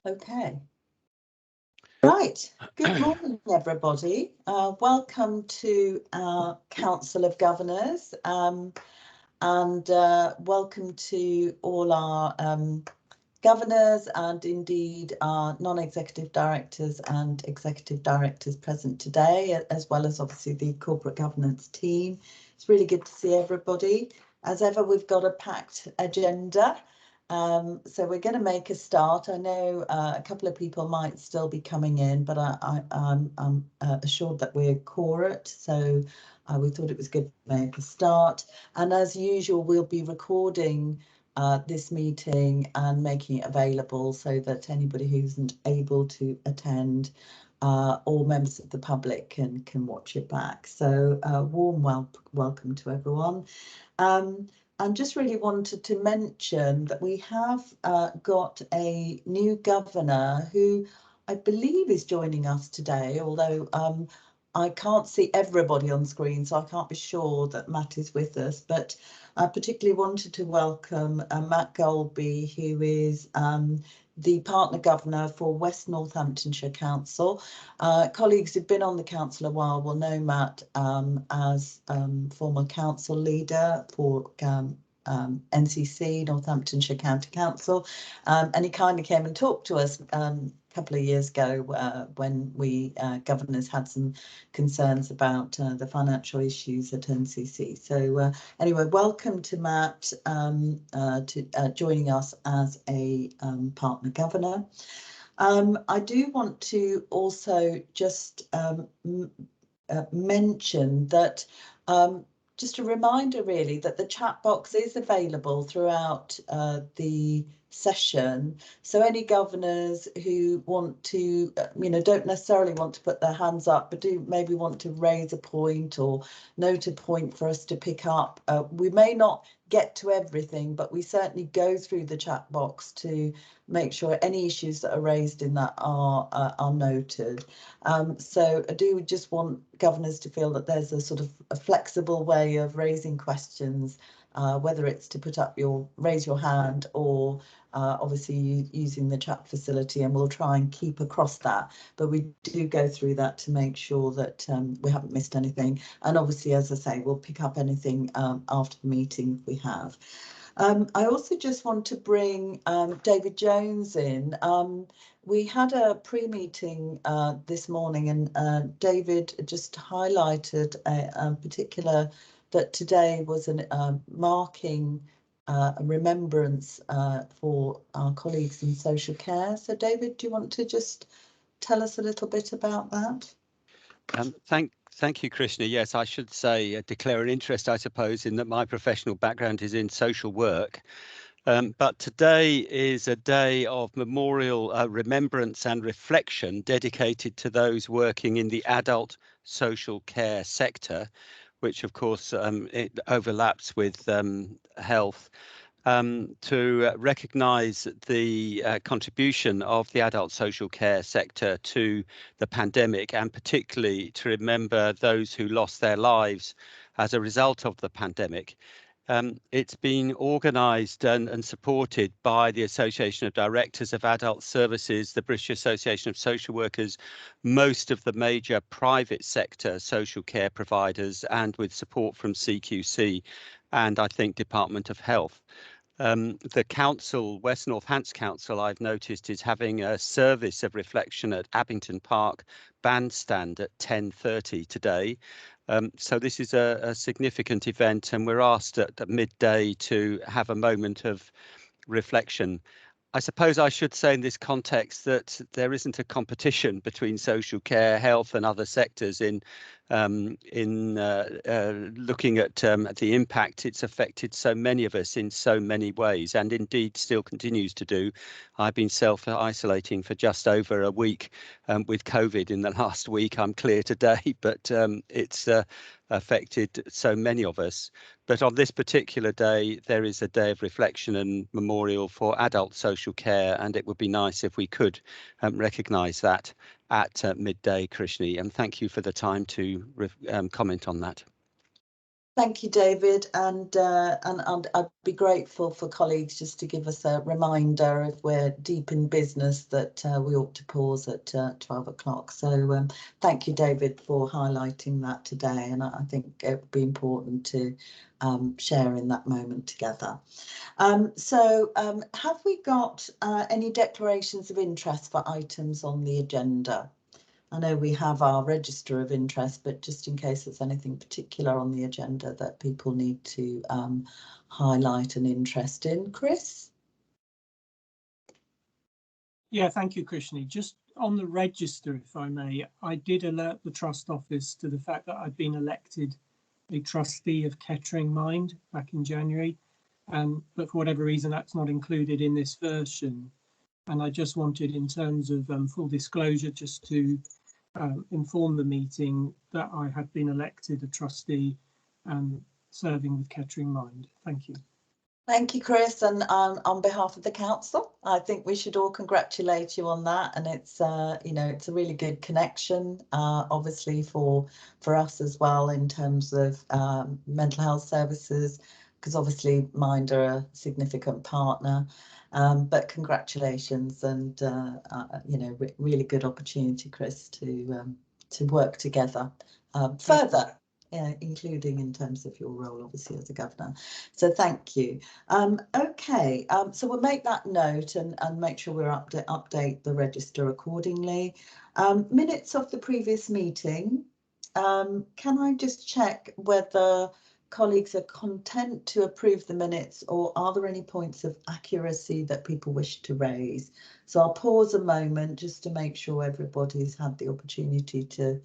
Okay. Right. Good morning, everybody. Welcome to our Council of Governors, and welcome to all our governors and indeed our non-executive directors and executive directors present today, as well as obviously the corporate governance team. It's really good to see everybody. As ever, we've got a packed agenda. So we're going to make a start. I know a couple of people might still be coming in, but I'm assured that we're quorate, so we thought it was good to make a start. And as usual, we'll be recording this meeting and making it available so that anybody who isn't able to attend or members of the public can watch it back. So warm welcome to everyone. And just really wanted to mention that we have got a new governor who I believe is joining us today, although I can't see everybody on screen, so I can't be sure that Matt is with us. But I particularly wanted to welcome Matt Golby, who is the partner governor for West Northamptonshire Council. Colleagues who've been on the council a while will know Matt as former council leader for NCC, Northamptonshire County Council, and he kindly came and talked to us a couple of years ago when we governors had some concerns about the financial issues at NCC. So anyway, welcome to Matt joining us as a partner governor. I do want to also just mention that just a reminder really that the chat box is available throughout the session, so any governors who want to don't necessarily want to put their hands up but do maybe want to raise a point or note a point for us to pick up, we may not get to everything, but we certainly go through the chat box to make sure any issues that are raised in that are noted. So I do just want governors to feel that there's a sort of a flexible way of raising questions, whether it's to raise your hand or obviously using the chat facility, and we'll try and keep across that. But we do go through that to make sure that we haven't missed anything. And obviously, as I say, we'll pick up anything after the meeting if we have. I also just want to bring David Jones in. We had a pre-meeting this morning, and David just highlighted a particular that today was a marking a remembrance for our colleagues in social care. So David, do you want to just tell us a little bit about that? Thank you, Krishna. Yes, I should say declare an interest, I suppose, in that my professional background is in social work. But today is a day of memorial remembrance and reflection dedicated to those working in the adult social care sector, which of course it overlaps with health, to recognise the contribution of the adult social care sector to the pandemic, and particularly to remember those who lost their lives as a result of the pandemic. It's been organised and supported by the Association of Directors of Adult Services, the British Association of Social Workers, most of the major private sector social care providers, and with support from CQC and I think Department of Health. The council, West North Hants Council, I've noticed, is having a service of reflection at Abington Park Bandstand at 10:30 today. So this is a significant event, and we're asked at midday to have a moment of reflection. I suppose I should say in this context that there isn't a competition between social care, health and other sectors in looking at the impact it's affected so many of us in so many ways, and indeed still continues to do. I've been self-isolating for just over a week with COVID in the last week. I'm clear today, but it's affected so many of us. But on this particular day, there is a day of reflection and memorial for adult social care, and it would be nice if we could recognise that at midday, Krishni, and thank you for the time to comment on that. Thank you, David, and I'd be grateful for colleagues just to give us a reminder if we're deep in business that we ought to pause at 12 o'clock. So thank you, David, for highlighting that today, and I think it would be important to share in that moment together. Have we got any declarations of interest for items on the agenda? I know we have our register of interest, but just in case there's anything particular on the agenda that people need to highlight an interest in. Chris? Yeah, thank you, Krishni. Just on the register, if I may, I did alert the Trust Office to the fact that I'd been elected a trustee of Kettering Mind back in January, but for whatever reason that's not included in this version. And I just wanted, in terms of full disclosure, just to inform the meeting that I had been elected a trustee serving with Kettering Mind. Thank you. Thank you, Chris, and on behalf of the council, I think we should all congratulate you on that. And it's you know, it's a really good connection, obviously for us as well in terms of mental health services, because obviously Mind are a significant partner. But congratulations, and you know, really good opportunity, Chris, to work together further. Including in terms of your role, obviously, as a governor. So thank you. Okay, so we'll make that note and make sure we're update the register accordingly. Minutes of the previous meeting. Can I just check whether colleagues are content to approve the minutes, or are there any points of accuracy that people wish to raise? So I'll pause a moment just to make sure everybody's had the opportunity to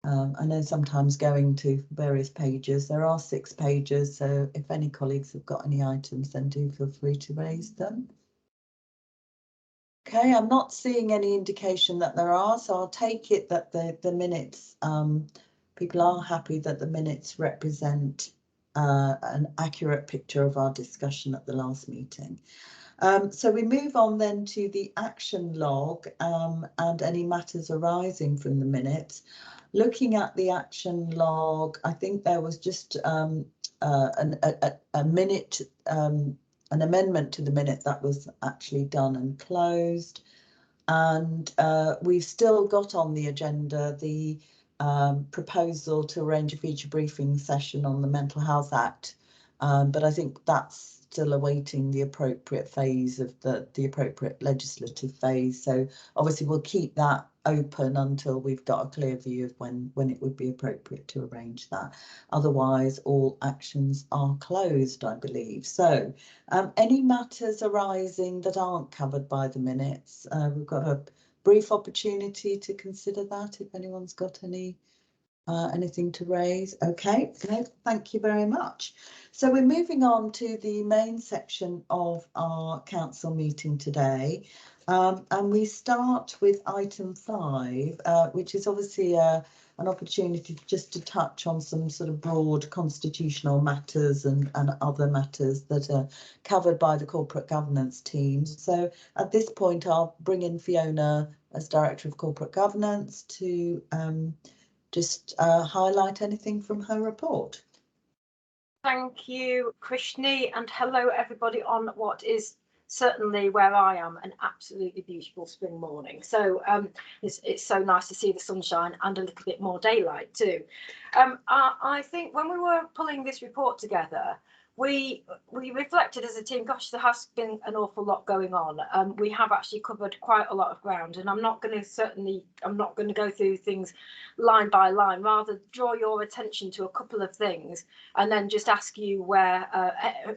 I know sometimes going to various pages, there are 6 pages, so if any colleagues have got any items, then do feel free to raise them. Okay, I'm not seeing any indication that there are, so I'll take it that the minutes, people are happy that the minutes represent an accurate picture of our discussion at the last meeting. So we move on then to the action log and any matters arising from the minutes. Looking at the action log, I think there was just a minute, an amendment to the minute that was actually done and closed. And we've still got on the agenda the proposal to arrange a feature briefing session on the Mental Health Act. But I think that's still awaiting the appropriate phase of the appropriate legislative phase. So obviously we'll keep that open until we've got a clear view of when it would be appropriate to arrange that. Otherwise, all actions are closed, I believe. So any matters arising that aren't covered by the minutes, we've got a brief opportunity to consider that if anyone's got anything to raise. Okay, no, thank you very much. So we're moving on to the main section of our council meeting today, and we start with item 5, which is obviously an opportunity just to touch on some sort of broad constitutional matters and other matters that are covered by the corporate governance team. So at this point, I'll bring in Fiona as Director of Corporate Governance to just highlight anything from her report. Thank you, Krishni, and hello everybody on what is certainly where I am an absolutely beautiful spring morning. So it's so nice to see the sunshine and a little bit more daylight too. I think when we were pulling this report together, we reflected as a team, gosh, there has been an awful lot going on. We have actually covered quite a lot of ground, and I'm not going to go through things line by line, rather draw your attention to a couple of things and then just ask you where,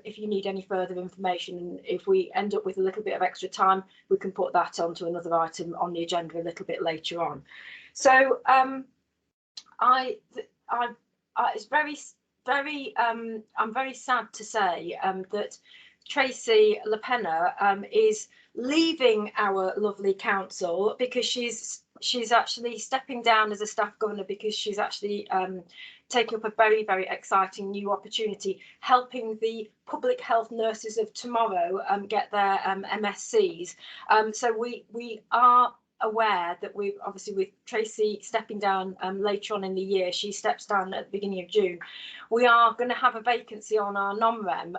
if you need any further information, and if we end up with a little bit of extra time, we can put that onto another item on the agenda a little bit later on. So it's I'm very sad to say that Tracy LaPenna is leaving our lovely council because she's actually stepping down as a staff governor, because she's actually taking up a very, very exciting new opportunity, helping the public health nurses of tomorrow get their MSCs. So we are aware that we've obviously, with Tracy stepping down later on in the year, she steps down at the beginning of June, we are going to have a vacancy on our non-rem.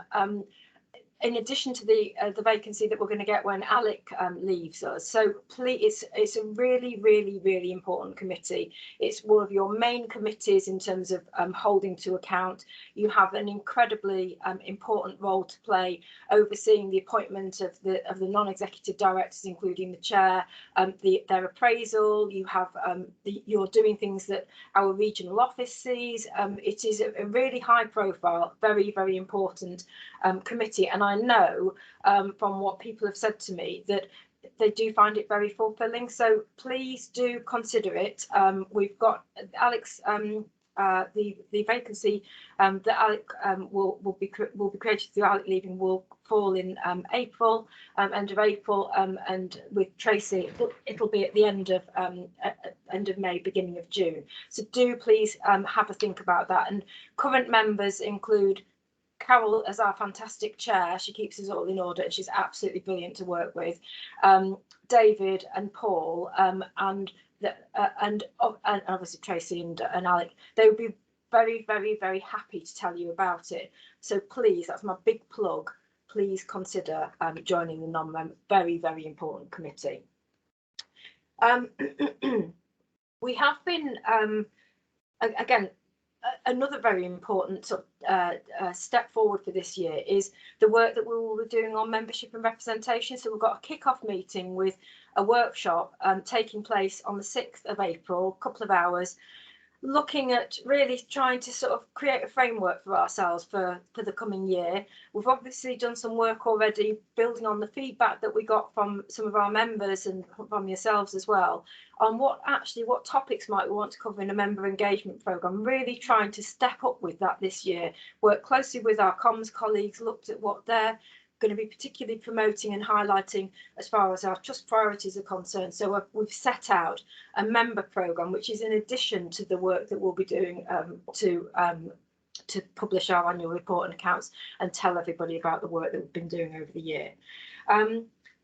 In addition to the vacancy that we're going to get when Alec leaves us. So please, it's a really important committee. It's one of your main committees in terms of holding to account. You have an incredibly important role to play, overseeing the appointment of the non-executive directors, including the chair, their appraisal. You have you're doing things that our regional office sees. It is a really high profile, very important committee, and I know from what people have said to me that they do find it very fulfilling. So please do consider it. We've got Alex, the vacancy that Alec will be created through Alec leaving will fall in April, end of April, and with Tracy it'll be at the end of May, beginning of June. So do please have a think about that. And current members include Carol as our fantastic chair. She keeps us all in order and she's absolutely brilliant to work with. David and Paul, and obviously Tracy and Alec. They would be very happy to tell you about it. So please, that's my big plug. Please consider joining the non-rem. Very important committee. We have been again. Another very important step forward for this year is the work that we will be doing on membership and representation. So we've got a kick-off meeting with a workshop taking place on the 6th of April, a couple of hours, looking at really trying to sort of create a framework for ourselves for the coming year. We've obviously done some work already building on the feedback that we got from some of our members and from yourselves as well, on what topics might we want to cover in a member engagement programme. Really trying to step up with that this year, work closely with our comms colleagues, looked at what they're going to be particularly promoting and highlighting as far as our trust priorities are concerned. So we've set out a member programme, which is in addition to the work that we'll be doing to publish our annual report and accounts and tell everybody about the work that we've been doing over the year.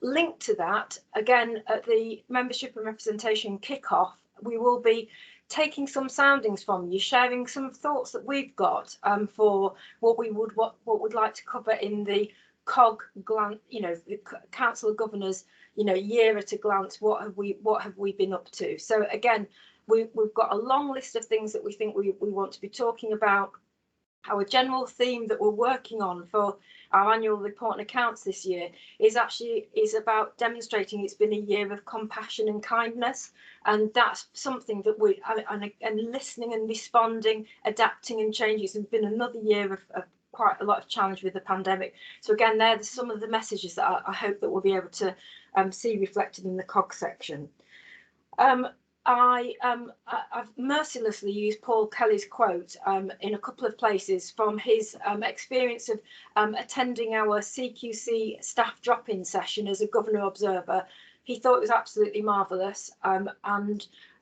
Linked to that, again, at the membership and representation kickoff, we will be taking some soundings from you, sharing some thoughts that we've got for what we'd like to cover in the COG glance, the Council of Governors, year at a glance. What have we been up to? So again, we've got a long list of things that we think we want to be talking about. Our general theme that we're working on for our annual report and accounts this year is about demonstrating it's been a year of compassion and kindness, and that's something that and listening and responding, adapting and changing. It's been another year of quite a lot of challenge with the pandemic. So again, they're some of the messages that I hope that we'll be able to see reflected in the COG section. I've mercilessly used Paul Kelly's quote in a couple of places from his experience of attending our CQC staff drop-in session as a governor observer. He thought it was absolutely marvellous, and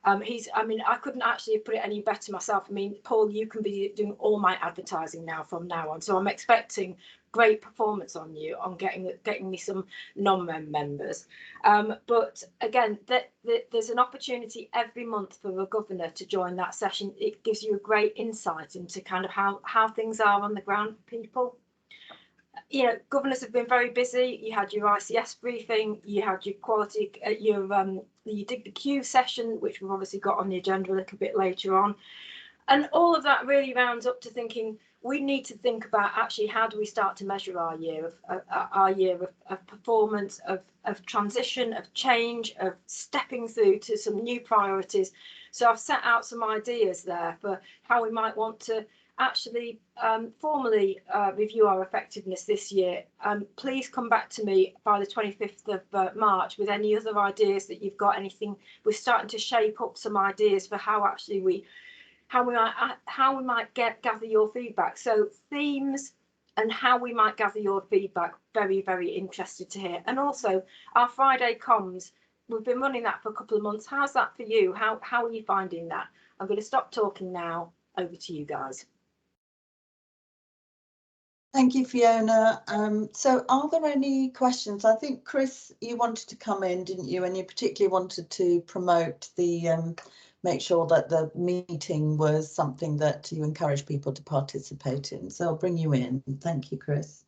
I couldn't actually have put it any better myself. Paul, you can be doing all my advertising now from now on, so I'm expecting great performance on you on getting me some non-mem members. But again, there's an opportunity every month for a governor to join that session. It gives you a great insight into kind of how things are on the ground for people. Governors have been very busy. You had your ICS briefing, you had your quality, your Dbq session, which we've obviously got on the agenda a little bit later on. And all of that really rounds up to thinking we need to think about actually how do we start to measure our year of performance, of transition, of change, of stepping through to some new priorities. So I've set out some ideas there for how we might want to actually formally review our effectiveness this year. Please come back to me by the 25th of March with any other ideas that you've got. Anything, we're starting to shape up some ideas for how actually we might gather your feedback. So themes and how we might gather your feedback, very interested to hear. And also our Friday comms, we've been running that for a couple of months. How's that for you? How are you finding that? I'm going to stop talking now. Over to you guys. Thank you, Fiona. So are there any questions? I think, Chris, you wanted to come in, didn't you? And you particularly wanted to promote the, make sure that the meeting was something that you encourage people to participate in. So I'll bring you in. Thank you, Chris.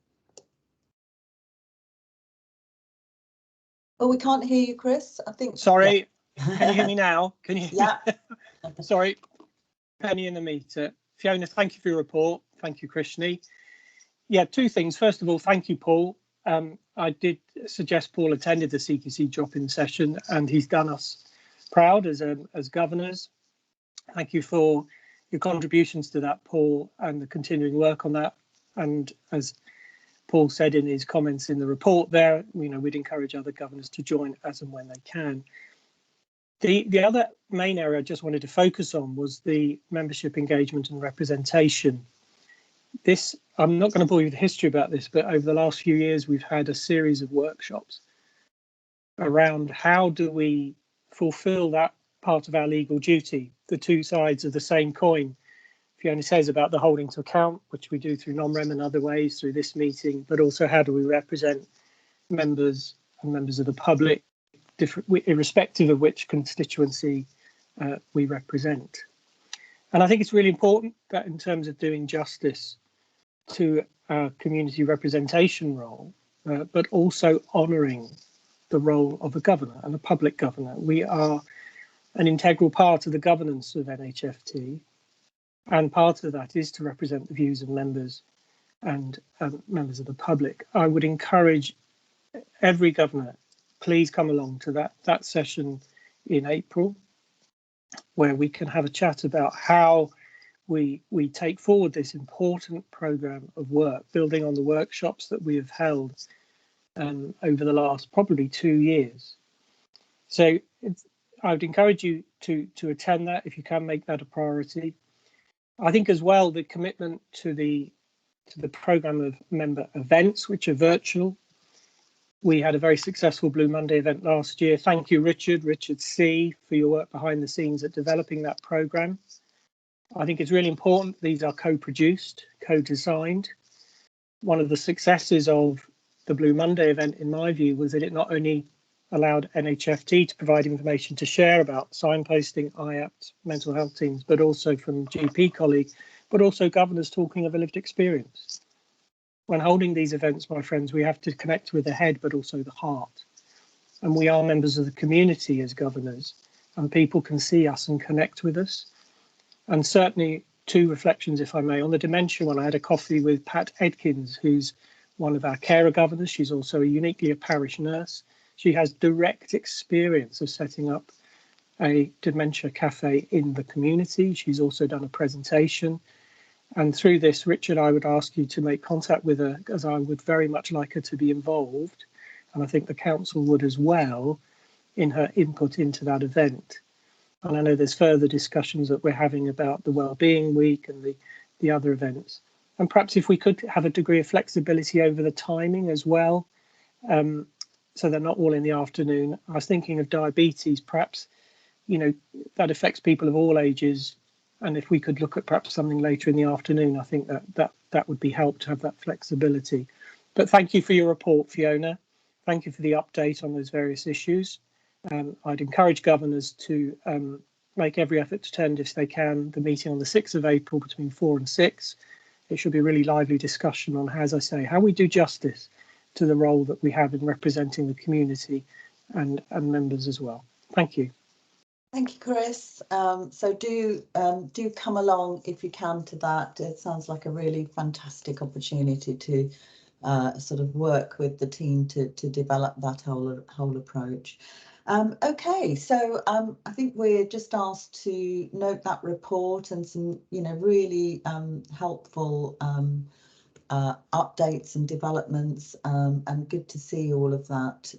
Oh, we can't hear you, Chris. I think. Sorry, yeah. Can you hear me now? Can you? Yeah. Sorry, penny in the meter. Fiona, thank you for your report. Thank you, Krishni. Yeah, two things. First of all, thank you, Paul. I did suggest Paul attended the CQC drop-in session, and he's done us proud as governors. Thank you for your contributions to that, Paul, and the continuing work on that. And as Paul said in his comments in the report there, we'd encourage other governors to join as and when they can. The other main area I just wanted to focus on was the membership engagement and representation. This, I'm not going to bore you with the history about this, but over the last few years, we've had a series of workshops around how do we fulfill that part of our legal duty, the two sides of the same coin. Fiona says about the holding to account, which we do through non-rem and other ways through this meeting, but also how do we represent members and members of the public, irrespective of which constituency we represent. And I think it's really important that in terms of doing justice to our community representation role, but also honouring the role of a governor and a public governor. We are an integral part of the governance of NHFT. And part of that is to represent the views of members and members of the public. I would encourage every governor, please come along to that session in April, where we can have a chat about how we take forward this important programme of work, building on the workshops that we have held over the last probably 2 years. So I would encourage you to attend that if you can make that a priority. I think as well the commitment to the programme of member events, which are virtual. We had a very successful Blue Monday event last year. Thank you, Richard C, for your work behind the scenes at developing that programme. I think it's really important these are co-produced, co-designed. One of the successes of the Blue Monday event, in my view, was that it not only allowed NHFT to provide information to share about signposting, IAPT, mental health teams, but also from GP colleagues, but also governors talking of a lived experience. When holding these events, my friends, we have to connect with the head, but also the heart. And we are members of the community as governors, and people can see us and connect with us. And certainly 2 reflections, if I may. On the dementia one, I had a coffee with Pat Edkins, who's one of our carer governors. She's also uniquely a parish nurse. She has direct experience of setting up a dementia cafe in the community. She's also done a presentation. And through this, Richard, I would ask you to make contact with her, as I would very much like her to be involved. And I think the council would as well in her input into that event. And I know there's further discussions that we're having about the Wellbeing Week and the other events. And perhaps if we could have a degree of flexibility over the timing as well, so they're not all in the afternoon. I was thinking of diabetes, perhaps, that affects people of all ages. And if we could look at perhaps something later in the afternoon, I think that would be helped to have that flexibility. But thank you for your report, Fiona. Thank you for the update on those various issues. I'd encourage governors to make every effort to attend if they can the meeting on the 6th of April between 4 and 6. It should be a really lively discussion on, as I say, how we do justice to the role that we have in representing the community and members as well. Thank you. Thank you, Chris. So do come along if you can to that. It sounds like a really fantastic opportunity to sort of work with the team to develop that whole approach. Okay, so I think we're just asked to note that report and some, really helpful updates and developments, and good to see all of that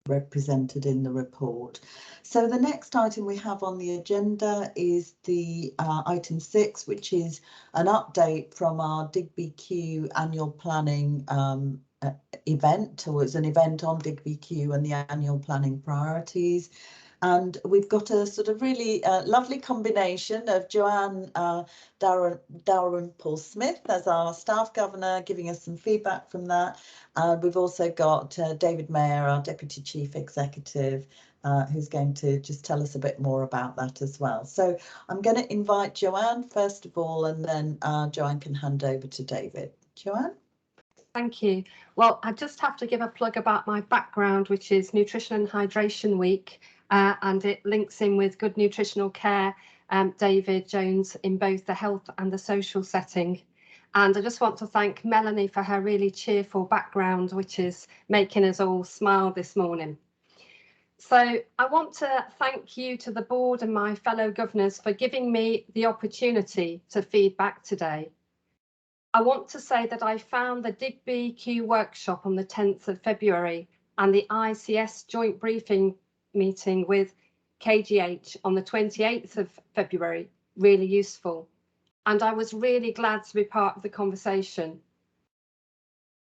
represented in the report. So the next item we have on the agenda is the item 6, which is an update from our Dbq annual planning event. Or it's an event on Dbq and the annual planning priorities. And we've got a sort of really lovely combination of Joanne Dalrymple-Smith as our staff governor, giving us some feedback from that. We've also got David Mayer, our Deputy Chief Executive, who's going to just tell us a bit more about that as well. So I'm going to invite Joanne first of all, and then Joanne can hand over to David. Joanne? Thank you. Well, I just have to give a plug about my background, which is Nutrition and Hydration Week, and it links in with good nutritional care, David Jones, in both the health and the social setting. And I just want to thank Melanie for her really cheerful background, which is making us all smile this morning. So I want to thank you to the board and my fellow governors for giving me the opportunity to feed back today. I want to say that I found the Dbq workshop on the 10th of February and the ICS joint briefing meeting with KGH on the 28th of February really useful. And I was really glad to be part of the conversation.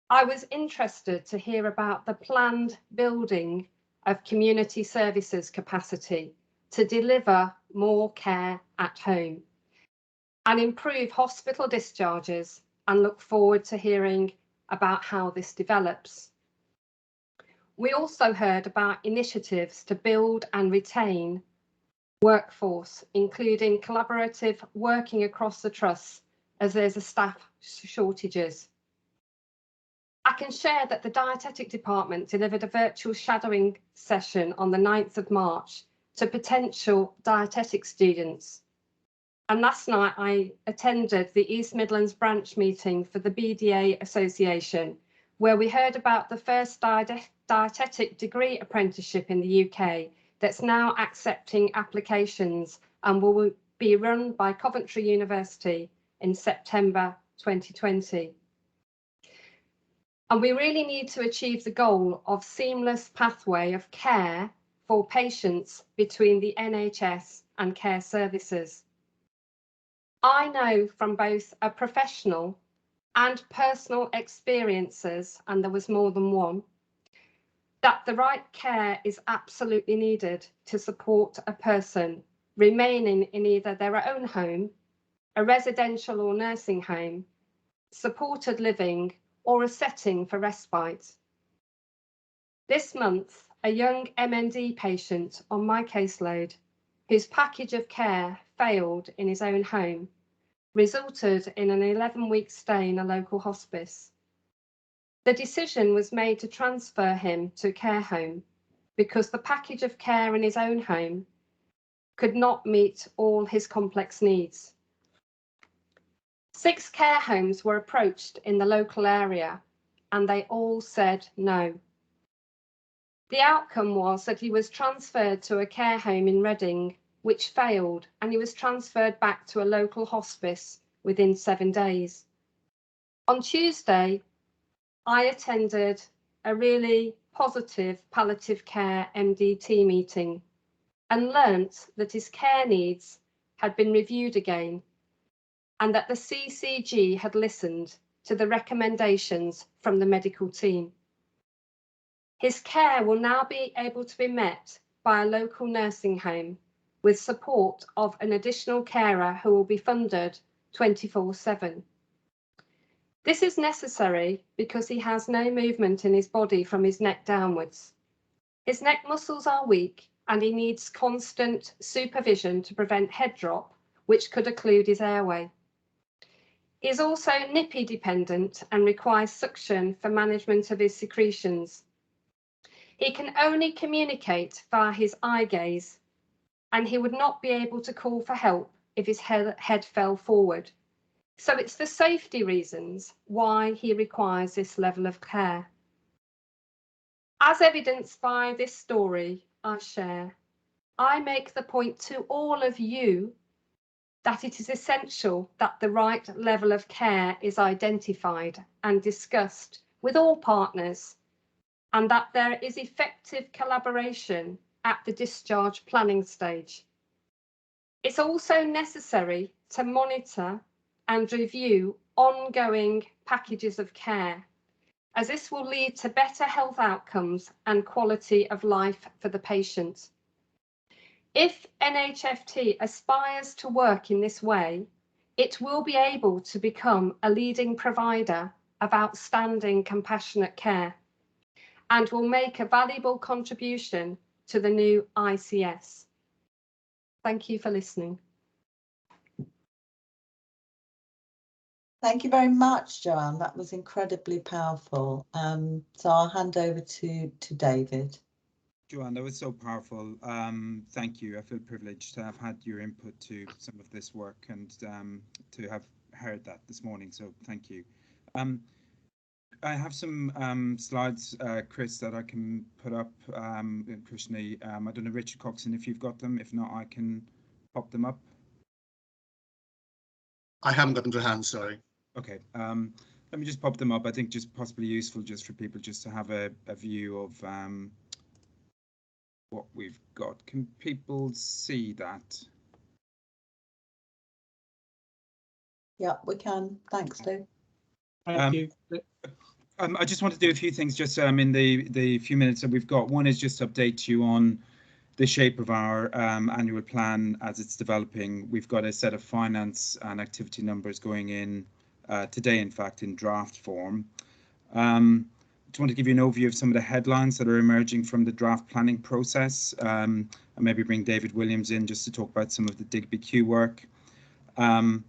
I was interested to hear about the planned building of community services capacity to deliver more care at home and improve hospital discharges, and look forward to hearing about how this develops. We also heard about initiatives to build and retain workforce, including collaborative working across the trusts as there's a staff shortages. I can share that the dietetic department delivered a virtual shadowing session on the 9th of March to potential dietetic students. And last night I attended the East Midlands branch meeting for the BDA Association, where we heard about the first dietetic degree apprenticeship in the UK that's now accepting applications and will be run by Coventry University in September 2020. And we really need to achieve the goal of seamless pathway of care for patients between the NHS and care services. I know from both a professional and personal experiences, and there was more than one, that the right care is absolutely needed to support a person remaining in either their own home, a residential or nursing home, supported living, or a setting for respite. This month, a young MND patient on my caseload, whose package of care failed in his own home, resulted in an 11-week stay in a local hospice. The decision was made to transfer him to a care home because the package of care in his own home could not meet all his complex needs. 6 care homes were approached in the local area and they all said no. The outcome was that he was transferred to a care home in Reading, which failed, and he was transferred back to a local hospice within 7 days. On Tuesday, I attended a really positive palliative care MDT meeting and learnt that his care needs had been reviewed again and that the CCG had listened to the recommendations from the medical team. His care will now be able to be met by a local nursing home with support of an additional carer who will be funded 24/7. This is necessary because he has no movement in his body from his neck downwards. His neck muscles are weak and he needs constant supervision to prevent head drop, which could occlude his airway. He is also nippy dependent and requires suction for management of his secretions. He can only communicate via his eye gaze, and he would not be able to call for help if his head fell forward. So it's for safety reasons why he requires this level of care. As evidenced by this story I share, I make the point to all of you that it is essential that the right level of care is identified and discussed with all partners, and that there is effective collaboration at the discharge planning stage. It's also necessary to monitor and review ongoing packages of care, as this will lead to better health outcomes and quality of life for the patient. If NHFT aspires to work in this way, it will be able to become a leading provider of outstanding compassionate care and will make a valuable contribution to the new ICS. Thank you for listening. Thank you very much, Joanne. That was incredibly powerful. So I'll hand over to David. Joanne, that was so powerful. Thank you. I feel privileged to have had your input to some of this work and to have heard that this morning. So thank you. I have some slides, Chris, that I can put up, Krishni. I don't know, Richard Coxon, if you've got them. If not, I can pop them up. I haven't got them to hand, sorry. Okay, let me just pop them up. I think just possibly useful just for people just to have a view of what we've got. Can people see that? Yeah, we can. Thanks, Dave. Thank you. I just want to do a few things just in the few minutes that we've got. One is just to update you on the shape of our annual plan as it's developing. We've got a set of finance and activity numbers going in today, in fact, in draft form. I just want to give you an overview of some of the headlines that are emerging from the draft planning process, and maybe bring David Williams in just to talk about some of the Dbq work. And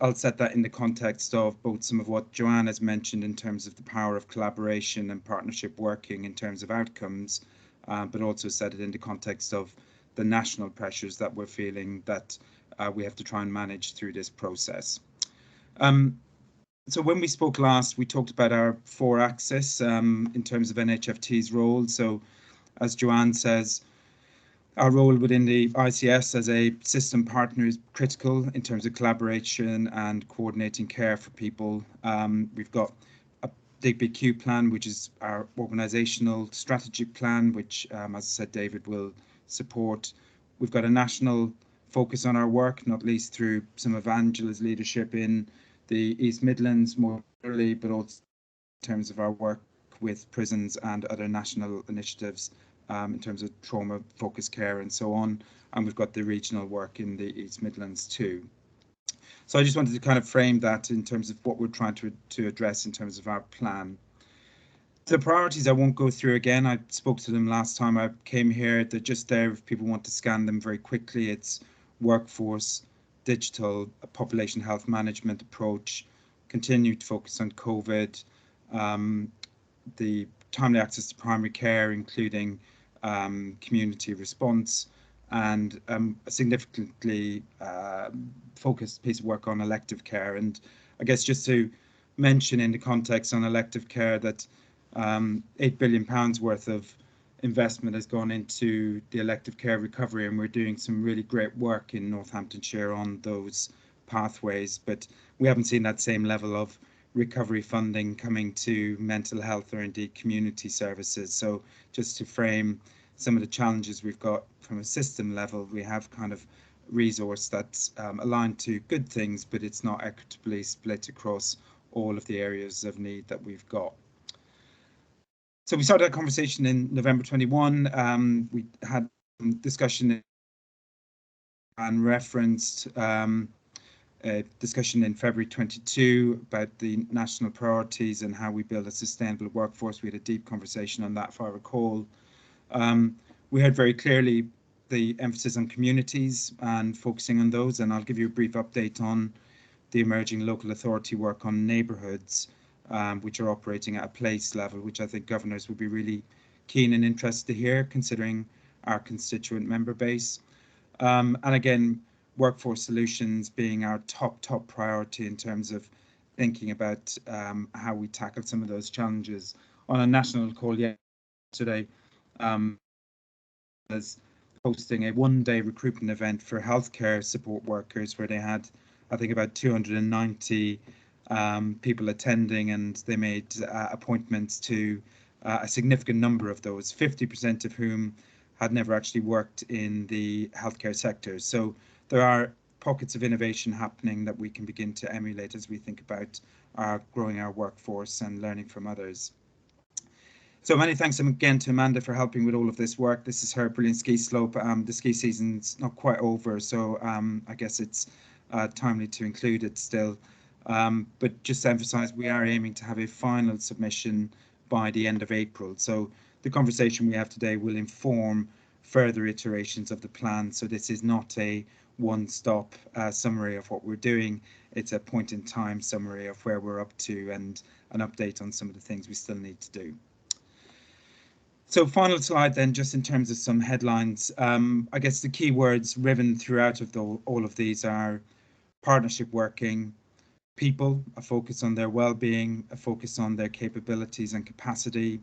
I'll set that in the context of both some of what Joanne has mentioned in terms of the power of collaboration and partnership working in terms of outcomes, but also set it in the context of the national pressures that we're feeling that we have to try and manage through this process. So when we spoke last, we talked about our 4-axis in terms of NHFT's role. So as Joanne says, our role within the ICS as a system partner is critical in terms of collaboration and coordinating care for people. We've got a Dbq Plan, which is our organisational strategic plan, which, as I said, David will support. We've got a national focus on our work, not least through some of Angela's leadership in the East Midlands more generally, but also in terms of our work with prisons and other national initiatives in terms of trauma-focused care and so on. And we've got the regional work in the East Midlands too. So I just wanted to kind of frame that in terms of what we're trying to address in terms of our plan. The priorities I won't go through again. I spoke to them last time I came here. They're just there if people want to scan them very quickly. It's workforce, digital, population health management approach, continued focus on COVID, the timely access to primary care, including community response, and a significantly focused piece of work on elective care. And I guess just to mention in the context on elective care that £8 billion worth of investment has gone into the elective care recovery, and we're doing some really great work in Northamptonshire on those pathways, but we haven't seen that same level of recovery funding coming to mental health or indeed community services. So just to frame some of the challenges we've got from a system level, we have kind of resource that's aligned to good things, but it's not equitably split across all of the areas of need that we've got. So we started that conversation in November 21. We had discussion and referenced a discussion in February 22 about the national priorities and how we build a sustainable workforce. We had a deep conversation on that, if I recall. We heard very clearly the emphasis on communities and focusing on those, and I'll give you a brief update on the emerging local authority work on neighbourhoods, which are operating at a place level, which I think governors would be really keen and interested to hear, considering our constituent member base. And again, workforce solutions being our top priority in terms of thinking about how we tackle some of those challenges. On a national call yesterday, was hosting a one-day recruitment event for healthcare support workers, where they had, I think, about 290 people attending, and they made appointments to a significant number of those, 50% of whom had never actually worked in the healthcare sector. So there are pockets of innovation happening that we can begin to emulate as we think about growing our workforce and learning from others. So many thanks again to Amanda for helping with all of this work. This is her brilliant ski slope. The ski season's not quite over, so I guess it's timely to include it still. But just to emphasise, we are aiming to have a final submission by the end of April. So the conversation we have today will inform further iterations of the plan. So this is not a one-stop summary of what we're doing. It's a point in time summary of where we're up to and an update on some of the things we still need to do. So final slide then, just in terms of some headlines. I guess the key words riven throughout of all of these are partnership working, people, a focus on their well-being, a focus on their capabilities and capacity,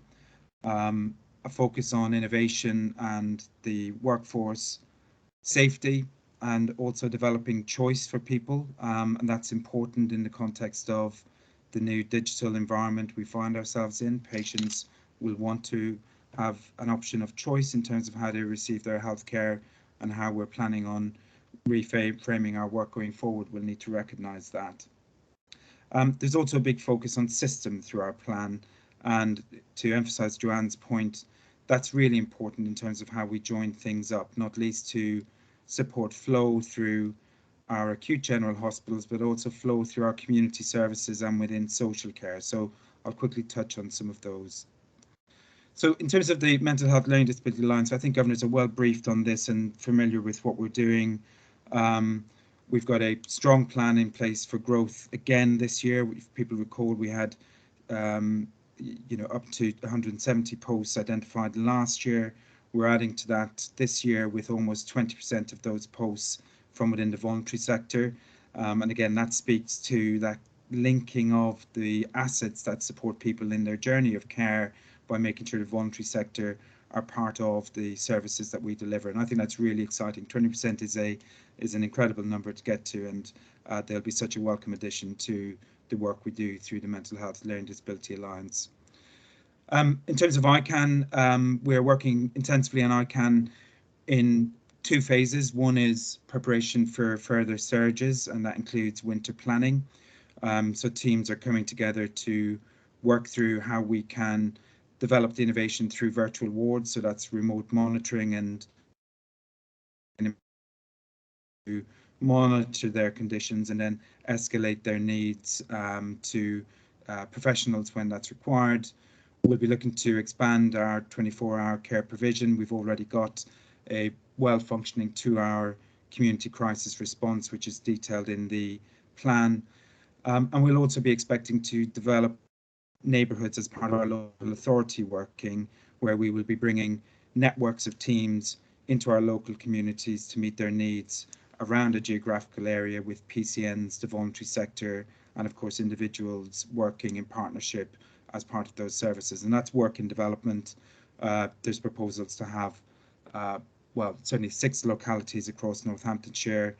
a focus on innovation and the workforce, safety, and also developing choice for people. And that's important in the context of the new digital environment we find ourselves in. Patients will want to have an option of choice in terms of how they receive their healthcare, and how we're planning on reframing our work going forward. We'll need to recognise that. There's also a big focus on system through our plan, and to emphasise Joanne's point, that's really important in terms of how we join things up, not least to support flow through our acute general hospitals, but also flow through our community services and within social care. So I'll quickly touch on some of those. So in terms of the Mental Health Learning Disability Alliance, I think governors are well briefed on this and familiar with what we're doing. We've got a strong plan in place for growth again this year. If people recall, we had up to 170 posts identified last year. We're adding to that this year with almost 20% of those posts from within the voluntary sector. And again, that speaks to that linking of the assets that support people in their journey of care by making sure the voluntary sector are part of the services that we deliver. And I think that's really exciting. 20% is an incredible number to get to, and they'll be such a welcome addition to the work we do through the Mental Health Learning Disability Alliance. In terms of ICANN, we're working intensively on ICANN in two phases. One is preparation for further surges, and that includes winter planning. So teams are coming together to work through how we can develop the innovation through virtual wards. So that's remote monitoring and to monitor their conditions and then escalate their needs to professionals when that's required. We'll be looking to expand our 24-hour care provision. We've already got a well-functioning 2-hour community crisis response, which is detailed in the plan. And we'll also be expecting to develop neighbourhoods as part of our local authority working, where we will be bringing networks of teams into our local communities to meet their needs around a geographical area with PCNs, the voluntary sector, and of course individuals working in partnership as part of those services. And that's work in development. There's proposals to have, certainly 6 localities across Northamptonshire,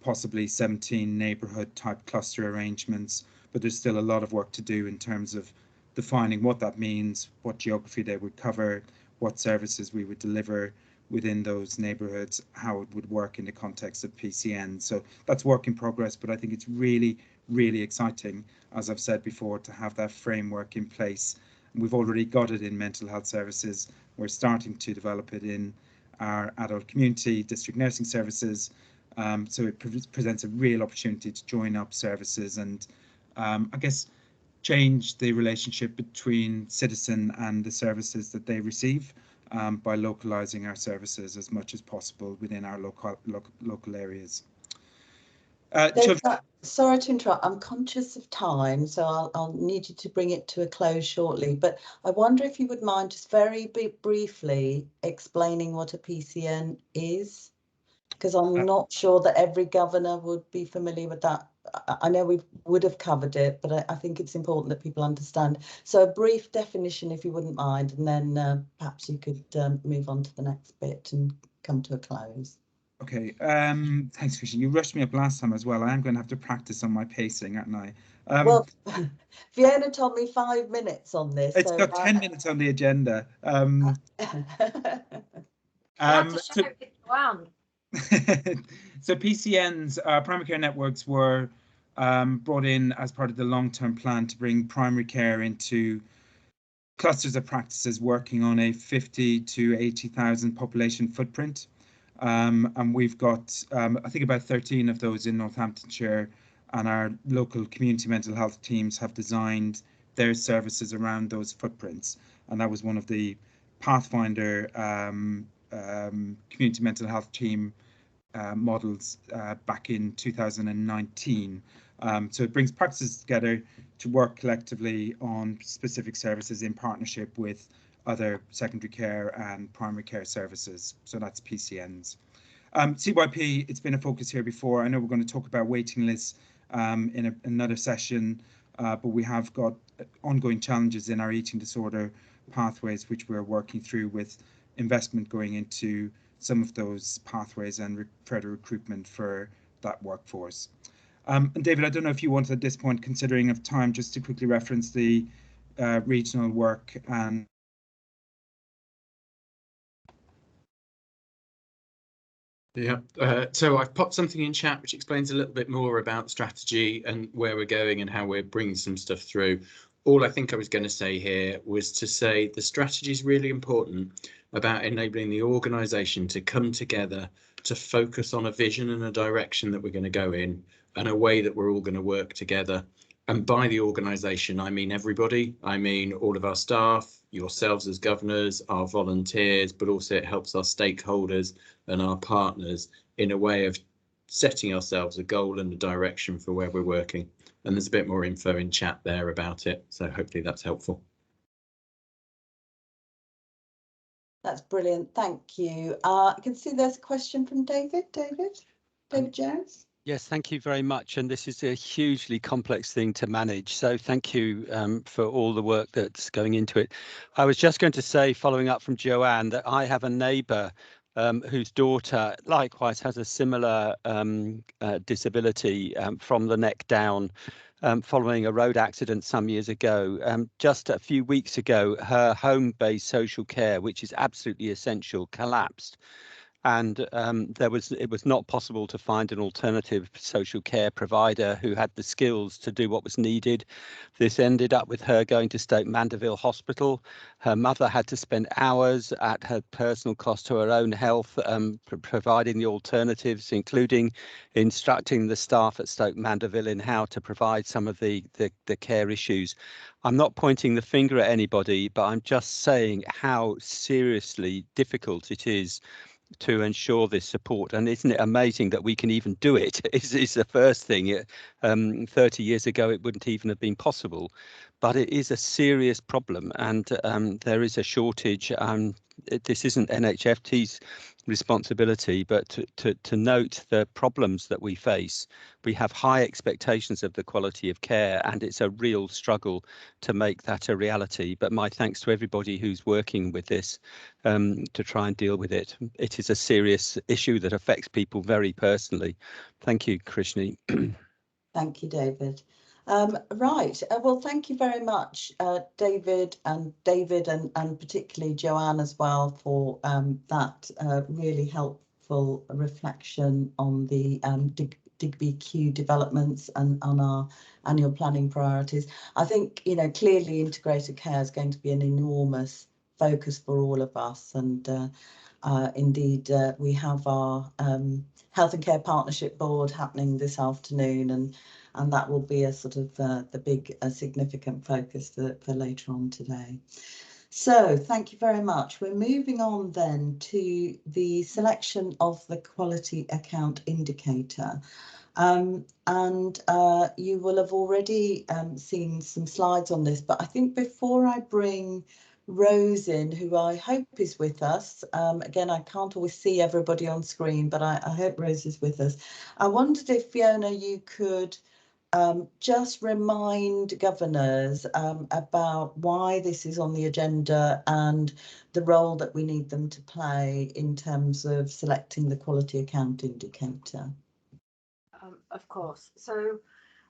possibly 17 neighbourhood type cluster arrangements, but there's still a lot of work to do in terms of defining what that means, what geography they would cover, what services we would deliver within those neighbourhoods, how it would work in the context of PCN. So that's work in progress, but I think it's really, really exciting, as I've said before, to have that framework in place. We've already got it in mental health services. We're starting to develop it in our adult community district nursing services. So it presents a real opportunity to join up services and I guess change the relationship between citizen and the services that they receive by localizing our services as much as possible within our local areas. Sorry to interrupt, I'm conscious of time, so I'll need you to bring it to a close shortly, but I wonder if you would mind just very briefly explaining what a PCN is, because I'm not sure that every governor would be familiar with that. I know we would have covered it, but I think it's important that people understand. So a brief definition, if you wouldn't mind, and then perhaps you could move on to the next bit and come to a close. Okay, thanks, Christian. You rushed me up last time as well. I am going to have to practice on my pacing, aren't I? Well, Fiona told me 5 minutes on this. It's so got 10 minutes on the agenda. So PCNs, primary care networks, were brought in as part of the long-term plan to bring primary care into clusters of practices working on a 50 to 80,000 population footprint. And we've got, I think, about 13 of those in Northamptonshire, and our local community mental health teams have designed their services around those footprints. And that was one of the Pathfinder community mental health team models back in 2019. So it brings practices together to work collectively on specific services in partnership with other secondary care and primary care services. So that's PCNs. CYP, it's been a focus here before. I know we're going to talk about waiting lists in another session, but we have got ongoing challenges in our eating disorder pathways, which we're working through with investment going into some of those pathways and further recruitment for that workforce. And David, I don't know if you want at this point, considering of time, just to quickly reference the regional work and yeah, so I've popped something in chat which explains a little bit more about strategy and where we're going and how we're bringing some stuff through. All I think I was going to say here was to say the strategy is really important about enabling the organisation to come together to focus on a vision and a direction that we're going to go in and a way that we're all going to work together. And by the organisation, I mean everybody. I mean all of our staff, yourselves as governors, our volunteers, but also it helps our stakeholders and our partners in a way of setting ourselves a goal and a direction for where we're working. And there's a bit more info in chat there about it. So hopefully that's helpful. That's brilliant. Thank you. I can see there's a question from David. David Jones. Yes, thank you very much. And this is a hugely complex thing to manage. So thank you for all the work that's going into it. I was just going to say, following up from Joanne, that I have a neighbour whose daughter likewise has a similar disability from the neck down following a road accident some years ago. Just a few weeks ago, her home-based social care, which is absolutely essential, collapsed. And it was not possible to find an alternative social care provider who had the skills to do what was needed. This ended up with her going to Stoke Mandeville Hospital. Her mother had to spend hours at her personal cost to her own health, providing the alternatives, including instructing the staff at Stoke Mandeville in how to provide some of the care issues. I'm not pointing the finger at anybody, but I'm just saying how seriously difficult it is to ensure this support. And isn't it amazing that we can even do it? Is the first thing. 30 years ago it wouldn't even have been possible, but it is a serious problem, and there is a shortage. This isn't NHFT's responsibility, but to note the problems that we face. We have high expectations of the quality of care, and it's a real struggle to make that a reality. But my thanks to everybody who's working with this to try and deal with it. It is a serious issue that affects people very personally. Thank you, Krishni. Thank you, David. Right, well, thank you very much, David, and particularly Joanne as well for that really helpful reflection on the Dbq developments and on our annual planning priorities. I think, you know, clearly integrated care is going to be an enormous focus for all of us, and indeed we have our Health and Care Partnership Board happening this afternoon, and that will be a sort of the big significant focus for later on today. So thank you very much. We're moving on then to the selection of the quality account indicator. And you will have already seen some slides on this, but I think before I bring Rose in, who I hope is with us. Again, I can't always see everybody on screen, but I hope Rose is with us. I wondered if, Fiona, you could just remind governors about why this is on the agenda and the role that we need them to play in terms of selecting the quality account indicator. Of course. So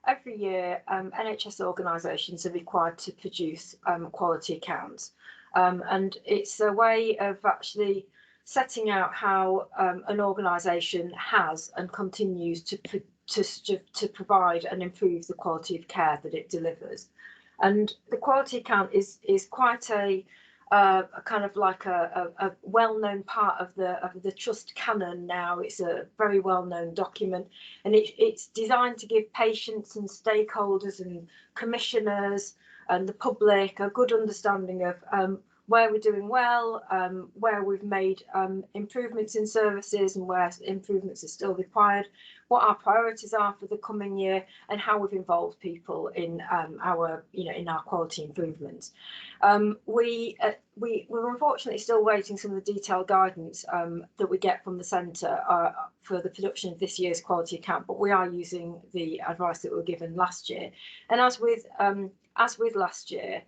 every year, NHS organisations are required to produce quality accounts. And it's a way of actually setting out how an organisation has and continues to provide and improve the quality of care that it delivers. And the quality account is quite a kind of like a well-known part of the trust canon now. It's a very well-known document, and it's designed to give patients and stakeholders and commissioners and the public a good understanding of where we're doing well, where we've made improvements in services and where improvements are still required, what our priorities are for the coming year, and how we've involved people in our quality improvements. We're unfortunately still waiting some of the detailed guidance that we get from the centre for the production of this year's quality account, but we are using the advice that we were given last year. And as with last year,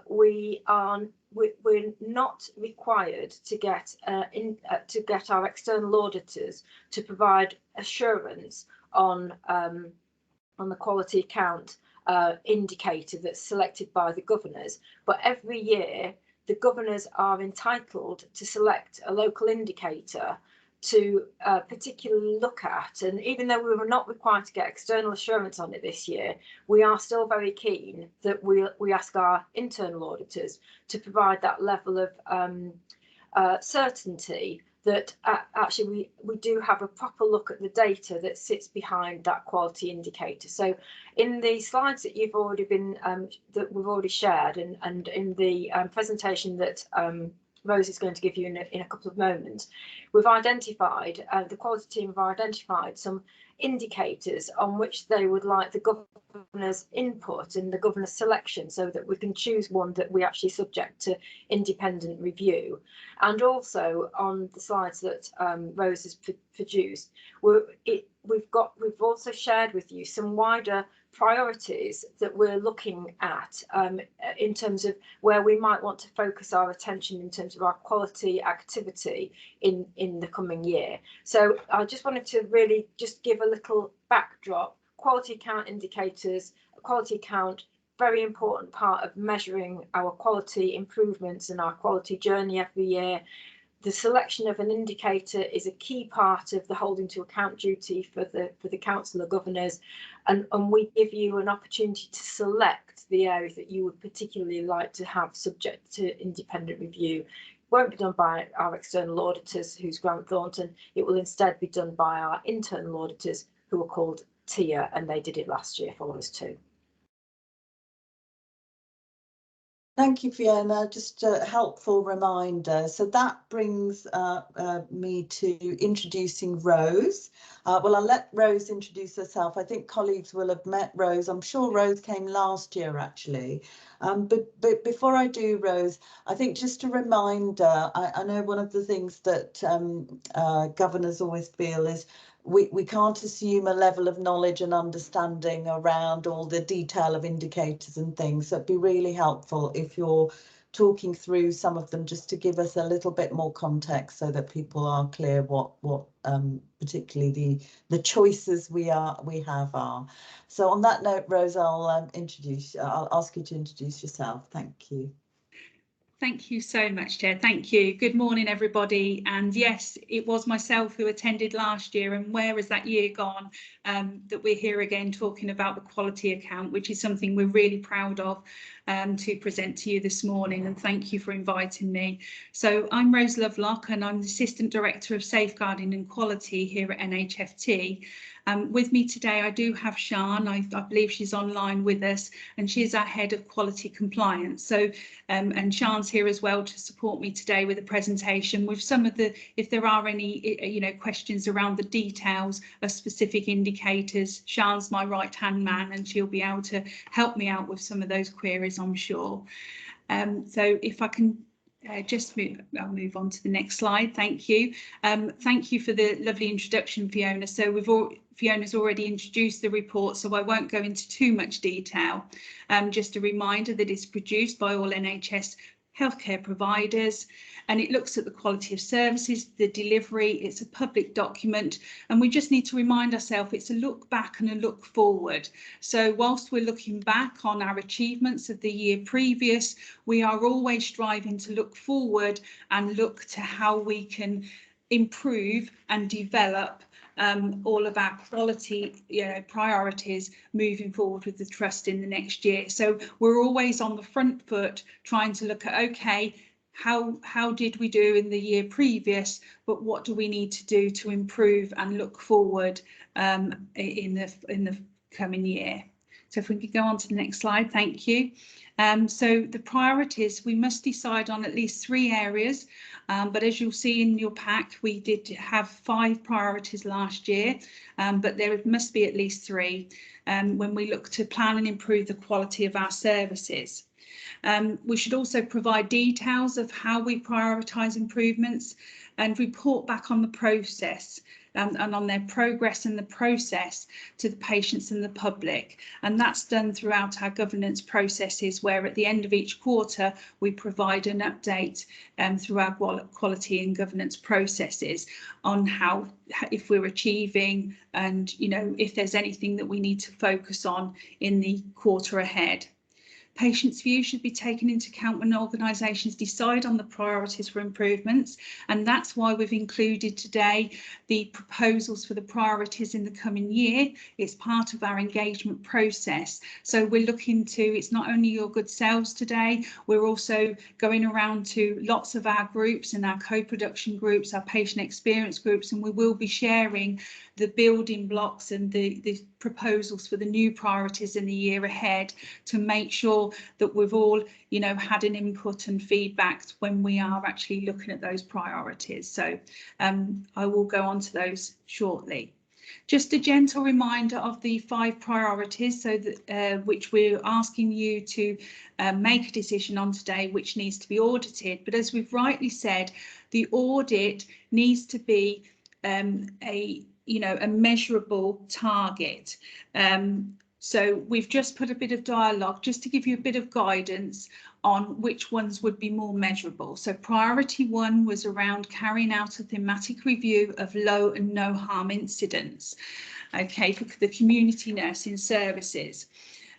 we're not required to get our external auditors to provide assurance on the quality account indicator that's selected by the governors, but every year the governors are entitled to select a local indicator to particularly look at. And even though we were not required to get external assurance on it this year, we are still very keen that we ask our internal auditors to provide that level of certainty that actually we do have a proper look at the data that sits behind that quality indicator. So in the slides that you've already been that we've already shared, and in the presentation that Rose is going to give you in a couple of moments, we've identified, the quality team have identified some indicators on which they would like the governor's input and the governor's selection, so that we can choose one that we actually subject to independent review. And also on the slides that Rose has produced, we've also shared with you some wider priorities that we're looking at in terms of where we might want to focus our attention in terms of our quality activity in the coming year. So I just wanted to really just give a little backdrop. Quality account indicators, quality account, very important part of measuring our quality improvements and our quality journey every year. The selection of an indicator is a key part of the holding to account duty for the Council of Governors, and we give you an opportunity to select the areas that you would particularly like to have subject to independent review. It won't be done by our external auditors, who's Grant Thornton. It will instead be done by our internal auditors, who are called TIA, and they did it last year for us too. Thank you, Fiona. Just a helpful reminder. So that brings me to introducing Rose. Well, I'll let Rose introduce herself. I think colleagues will have met Rose. I'm sure Rose came last year, actually. But before I do, Rose, I think just a reminder, I know one of the things that governors always feel is we can't assume a level of knowledge and understanding around all the detail of indicators and things. So it'd be really helpful if you're talking through some of them, just to give us a little bit more context so that people are clear what particularly the choices we have are. So on that note, Rose, I'll ask you to introduce yourself. Thank you. Thank you so much, Chair. Thank you. Good morning, everybody. And yes, it was myself who attended last year, and where has that year gone, that we're here again talking about the quality account, which is something we're really proud of to present to you this morning, and thank you for inviting me. So I'm Rose Lovelock, and I'm the Assistant Director of Safeguarding and Quality here at NHFT. With me today, I do have Sian. I believe she's online with us, and she is our Head of Quality Compliance. So, and Sian's here as well to support me today with a presentation with some of the, if there are any, questions around the details of specific indicators. Sian's my right-hand man, and she'll be able to help me out with some of those queries, I'm sure. So if I can I'll move on to the next slide. Thank you. Thank you for the lovely introduction, Fiona. So Fiona's already introduced the report, so I won't go into too much detail. Just a reminder that it's produced by all NHS healthcare providers, and it looks at the quality of services, the delivery. It's a public document, and we just need to remind ourselves it's a look back and a look forward. So whilst we're looking back on our achievements of the year previous, we are always striving to look forward and look to how we can improve and develop all of our quality priorities moving forward with the trust in the next year. So we're always on the front foot trying to look at, okay, how did we do in the year previous, but what do we need to do to improve and look forward in the coming year. So if we could go on to the next slide, thank you. So the priorities, we must decide on at least 3 areas, but as you'll see in your pack, we did have 5 priorities last year, but there must be at least 3 when we look to plan and improve the quality of our services. We should also provide details of how we prioritise improvements and report back on the process and on their progress and the process to the patients and the public. And that's done throughout our governance processes, where at the end of each quarter, we provide an update through our quality and governance processes on how, if we're achieving, and if there's anything that we need to focus on in the quarter ahead. Patients' views should be taken into account when organisations decide on the priorities for improvements, and that's why we've included today the proposals for the priorities in the coming year. It's part of our engagement process. So we're looking to, it's not only your good selves today, we're also going around to lots of our groups and our co-production groups, our patient experience groups, and we will be sharing the building blocks and the proposals for the new priorities in the year ahead to make sure that we've all, had an input and feedback when we are actually looking at those priorities. So I will go on to those shortly. Just a gentle reminder of the 5 priorities, so that which we're asking you to make a decision on today, which needs to be audited. But as we've rightly said, the audit needs to be a measurable target. So we've just put a bit of dialogue just to give you a bit of guidance on which ones would be more measurable. So priority 1 was around carrying out a thematic review of low and no harm incidents, okay, for the community nursing services,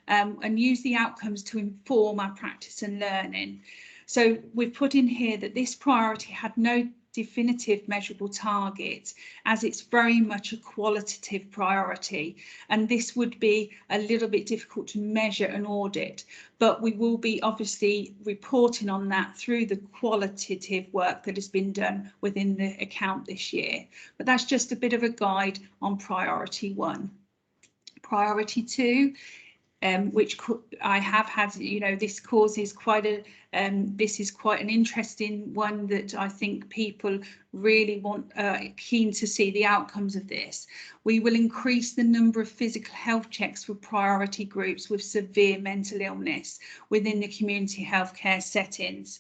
and use the outcomes to inform our practice and learning. So we've put in here that this priority had no definitive measurable target, as it's very much a qualitative priority, and this would be a little bit difficult to measure and audit, but we will be obviously reporting on that through the qualitative work that has been done within the account this year. But that's just a bit of a guide on priority 1. Priority 2, which I have had, this causes quite a, this is quite an interesting one that I think people really keen to see the outcomes of this. We will increase the number of physical health checks for priority groups with severe mental illness within the community healthcare settings.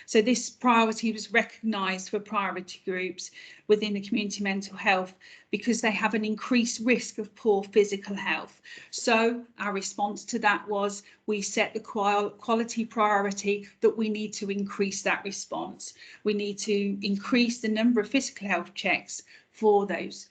So this priority was recognised for priority groups within the community mental health because they have an increased risk of poor physical health. So our response to that was we set the quality priority that we need to increase that response. We need to increase the number of physical health checks for those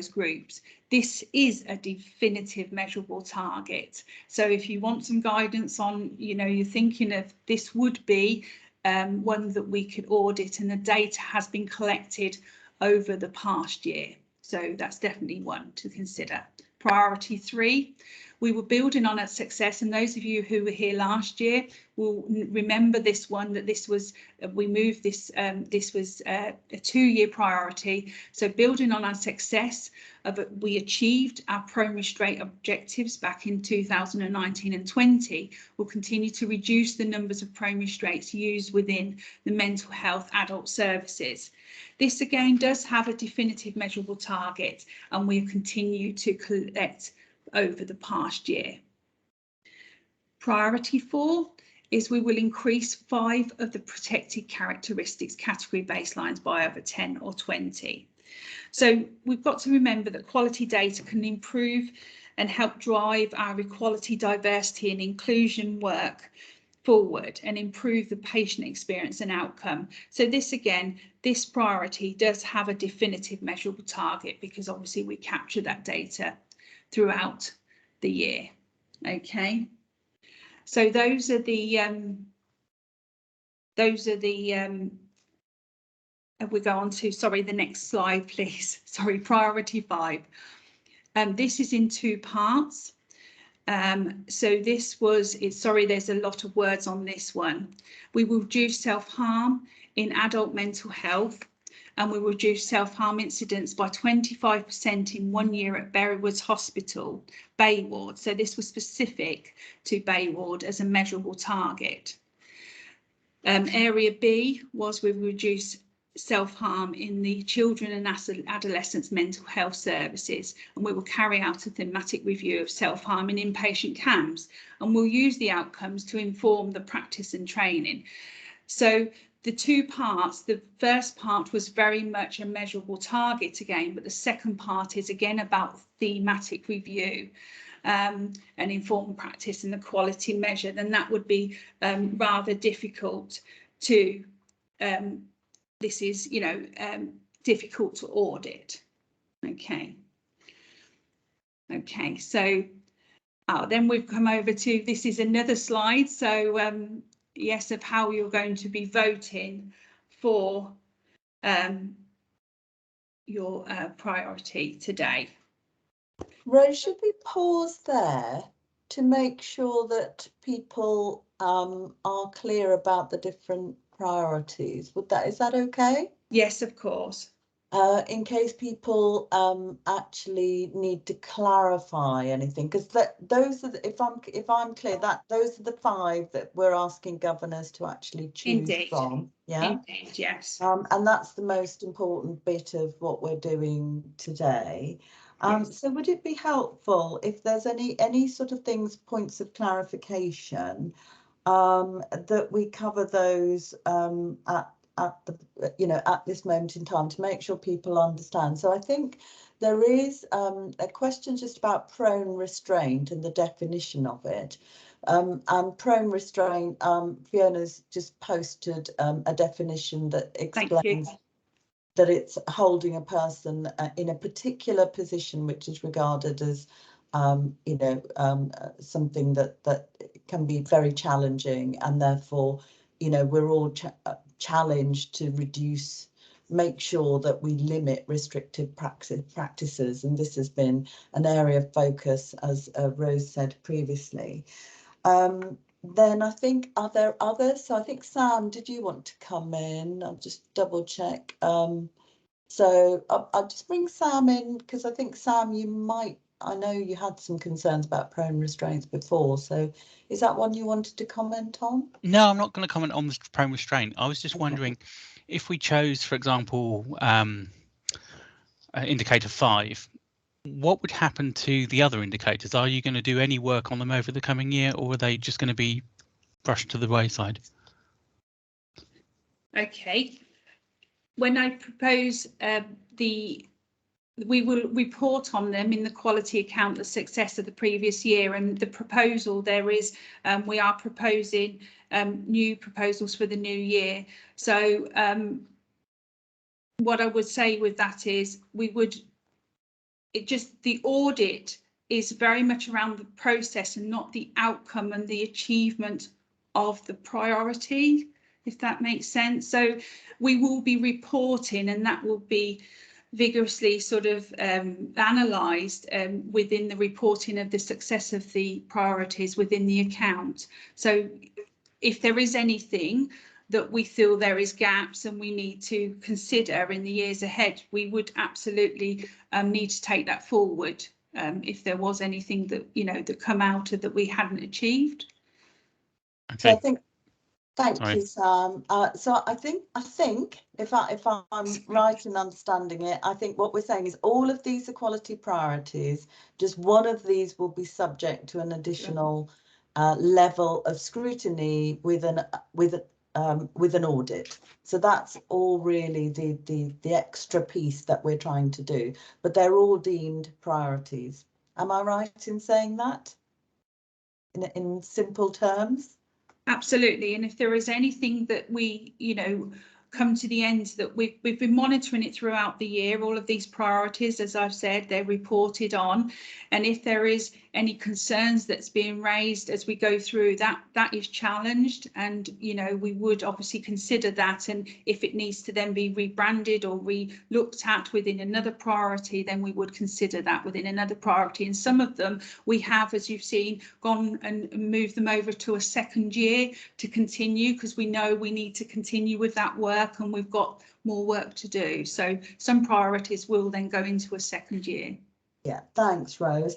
groups. This is a definitive measurable target. So if you want some guidance on, you're thinking of, this would be one that we could audit, and the data has been collected over the past year. So that's definitely one to consider. Priority 3, we were building on our success, and those of you who were here last year will remember this one, that this was, we moved this, this was a 2-year priority. So building on our success, we achieved our primary straight objectives back in 2019 and 20. We'll continue to reduce the numbers of primary straights used within the mental health adult services. This again does have a definitive measurable target, and we'll continue to collect over the past year. Priority 4 is we will increase 5 of the protected characteristics category baselines by over 10 or 20. So we've got to remember that quality data can improve and help drive our equality, diversity and inclusion work forward and improve the patient experience and outcome. So this again, this priority does have a definitive measurable target because obviously we capture that data throughout the year. Okay, so those are the we go on to, sorry, the next slide, please. Sorry, priority 5. This is in 2 parts. So this was, sorry, there's a lot of words on this one. We will reduce self-harm in adult mental health, and we will reduce self-harm incidents by 25% in 1 year at Berrywoods Hospital, Bay Ward. So this was specific to Bay Ward as a measurable target. Area B was we reduce self-harm in the children and adolescents mental health services, and we will carry out a thematic review of self-harm in inpatient camps, and we'll use the outcomes to inform the practice and training. So the 2 parts, the first part was very much a measurable target again, but the second part is again about thematic review and informed practice and the quality measure. Then that would be rather difficult to this is, you know, difficult to audit. Okay. Okay, so then we've come over to, this is another slide. So yes, of how you're going to be voting for your priority today. Rose, should we pause there to make sure that people are clear about the different priorities? Is that okay? Yes, of course. In case people actually need to clarify anything, because those are if I'm clear, that those are the 5 that we're asking governors to actually choose Indeed. from. Yeah. Indeed, yes. And that's the most important bit of what we're doing today. Yes. So would it be helpful if there's any sort of things, points of clarification, that we cover those at the, you know, at this moment in time to make sure people understand. So I think there is a question just about prone restraint and the definition of it. And prone restraint, Fiona's just posted a definition that explains that it's holding a person in a particular position which is regarded as you know, something that can be very challenging, and therefore, you know, we're all challenged to make sure that we limit restrictive practices, and this has been an area of focus, as Rose said previously. Then I think, are there others? So I think, Sam, did you want to come in? I'll just double check. So I'll just bring Sam in, because I think, Sam, you might, I know you had some concerns about prone restraints before, so is that one you wanted to comment on? No, I'm not going to comment on the prone restraint. I was just wondering if we chose, for example, indicator 5, what would happen to the other indicators? Are you going to do any work on them over the coming year, or are they just going to be brushed to the wayside? Okay. When I propose we will report on them in the quality account, the success of the previous year, and the proposal there is we are proposing new proposals for the new year. So what I would say with that is the audit is very much around the process and not the outcome and the achievement of the priority, if that makes sense. So we will be reporting, and that will be vigorously sort of analysed within the reporting of the success of the priorities within the account. So if there is anything that we feel there is gaps and we need to consider in the years ahead, we would absolutely need to take that forward if there was anything that, you know, that come out of that we hadn't achieved. Okay. So I think, thank you, Sam. So I think if I'm right in understanding it, I think what we're saying is all of these equality priorities, just one of these will be subject to an additional level of scrutiny with an audit. So that's all really the extra piece that we're trying to do, but they're all deemed priorities. Am I right in saying that in simple terms? Absolutely. And if there is anything that we, you know, come to the end that we've been monitoring it throughout the year, all of these priorities, as I've said, they're reported on. And if there is any concerns that's being raised as we go through, that is challenged, and you know, we would obviously consider that, and if it needs to then be rebranded or re-looked at within another priority, then we would consider that within another priority. And some of them we have, as you've seen, gone and moved them over to a second year to continue, because we know we need to continue with that work and we've got more work to do. So some priorities will then go into a second year. Yeah, thanks, Rose.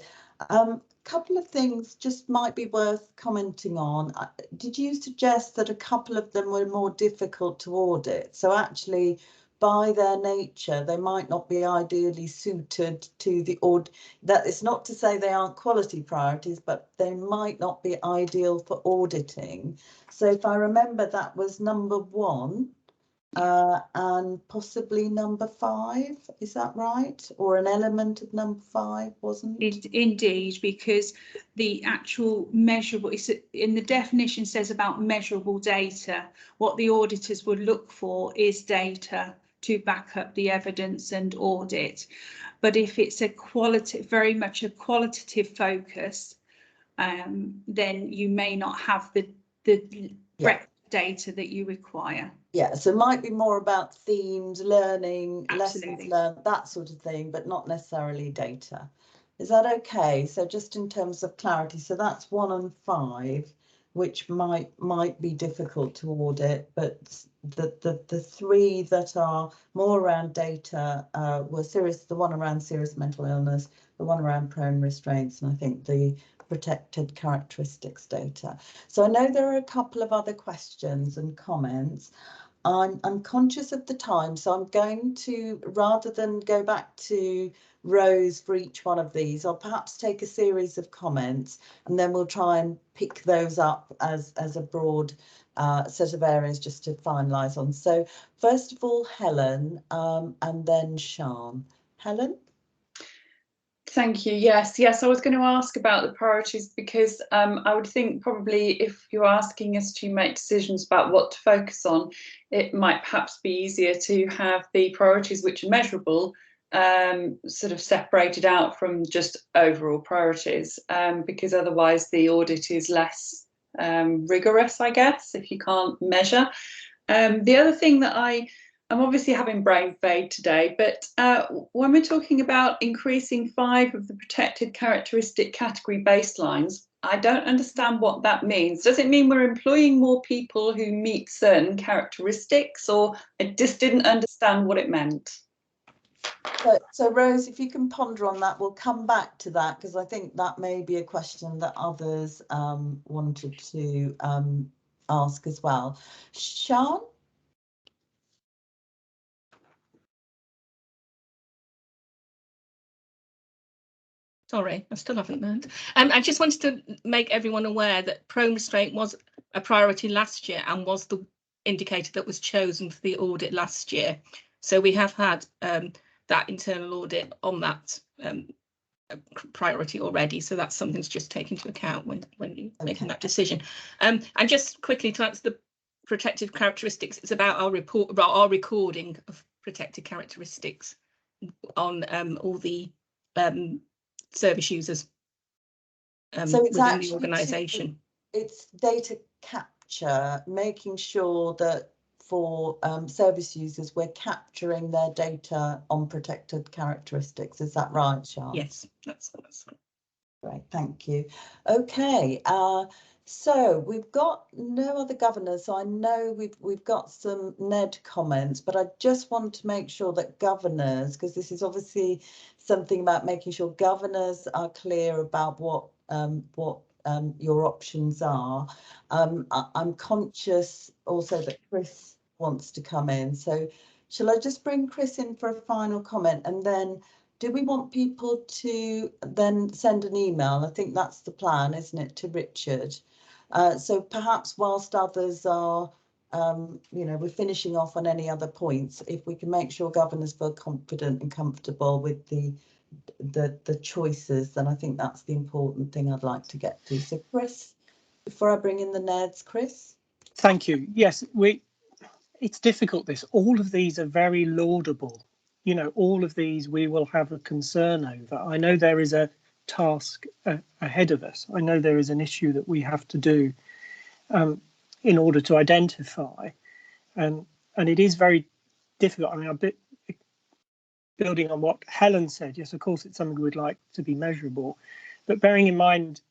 Couple of things just might be worth commenting on. Did you suggest that a couple of them were more difficult to audit? So actually, by their nature, they might not be ideally suited to the audit. That is not to say they aren't quality priorities, but they might not be ideal for auditing. So if I remember, that was number 1. And possibly number 5, is that right? Or an element of number 5, wasn't it? Indeed, because the actual measurable, it's in the definition says about measurable data. What the auditors would look for is data to back up the evidence and audit. But if it's a very much a qualitative focus, then you may not have the breadth of data that you require. Yeah, so it might be more about themes, learning, Absolutely. lessons learned, that sort of thing, but not necessarily data. Is that okay? So just in terms of clarity, so that's 1 and 5, which might be difficult to audit, but the 3 that are more around data were the one around serious mental illness, the one around prone restraints, and I think the protected characteristics data. So I know there are a couple of other questions and comments. I'm conscious of the time, so I'm going to, rather than go back to Rose for each one of these, I'll perhaps take a series of comments and then we'll try and pick those up as a broad set of areas just to finalise on. So first of all, Helen, and then Sian. Helen? Thank you. Yes, I was going to ask about the priorities because I would think probably if you're asking us to make decisions about what to focus on, it might perhaps be easier to have the priorities which are measurable sort of separated out from just overall priorities, because otherwise the audit is less rigorous, I guess, if you can't measure. The other thing that I'm obviously having brain fade today, but when we're talking about increasing 5 of the protected characteristic category baselines, I don't understand what that means. Does it mean we're employing more people who meet certain characteristics, or I just didn't understand what it meant? So Rose, if you can ponder on that, we'll come back to that because I think that may be a question that others wanted to ask as well. Sian? Sorry, I still haven't learned. I just wanted to make everyone aware that prone restraint was a priority last year and was the indicator that was chosen for the audit last year. So we have had that internal audit on that priority already. So that's something to just take into account when you're making that decision. And just quickly to answer the protected characteristics, it's about our recording of protected characteristics on all the service users So it's within the organisation. It's data capture, making sure that for service users we're capturing their data on protected characteristics. Is that right, Sian? Yes, that's great. Thank you. Okay. So we've got no other governors. So I know we've got some NED comments, but I just want to make sure that governors, because this is obviously something about making sure governors are clear about what your options are. I'm conscious also that Chris wants to come in. So shall I just bring Chris in for a final comment, and then do we want people to then send an email? I think that's the plan, isn't it, to Richard? So perhaps whilst others are, we're finishing off on any other points, if we can make sure governors feel confident and comfortable with the choices, then I think that's the important thing I'd like to get to. So Chris, before I bring in the NEDs, Chris. Thank you. Yes, it's difficult, this. All of these are very laudable. All of these we will have a concern over. I know there is a task ahead of us. I know there is an issue that we have to do in order to identify, and it is very difficult. I mean, a bit building on what Helen said, yes, of course, it's something we'd like to be measurable, but bearing in mind,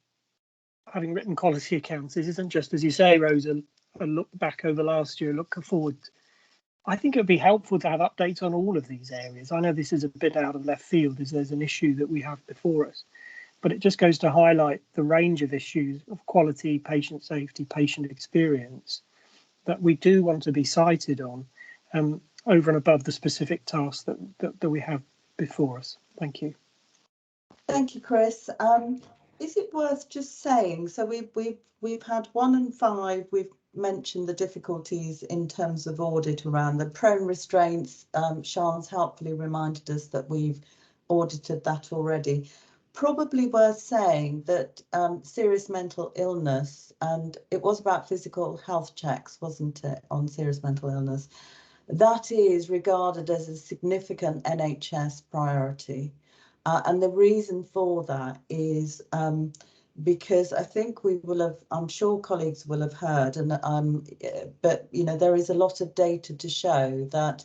having written quality accounts, this isn't just, as you say, Rose, a look back over last year, look forward. I think it would be helpful to have updates on all of these areas. I know this is a bit out of left field as there's an issue that we have before us, but it just goes to highlight the range of issues of quality, patient safety, patient experience that we do want to be cited on over and above the specific tasks that we have before us. Thank you. Thank you, Chris. Is it worth just saying, so we've had 1 and 5, we've mentioned the difficulties in terms of audit around the prone restraints. Sian's helpfully reminded us that we've audited that already. Probably worth saying that serious mental illness, and it was about physical health checks, wasn't it, on serious mental illness, that is regarded as a significant NHS priority. And the reason for that is because I think we will have, I'm sure colleagues will have heard, and but you know, there is a lot of data to show that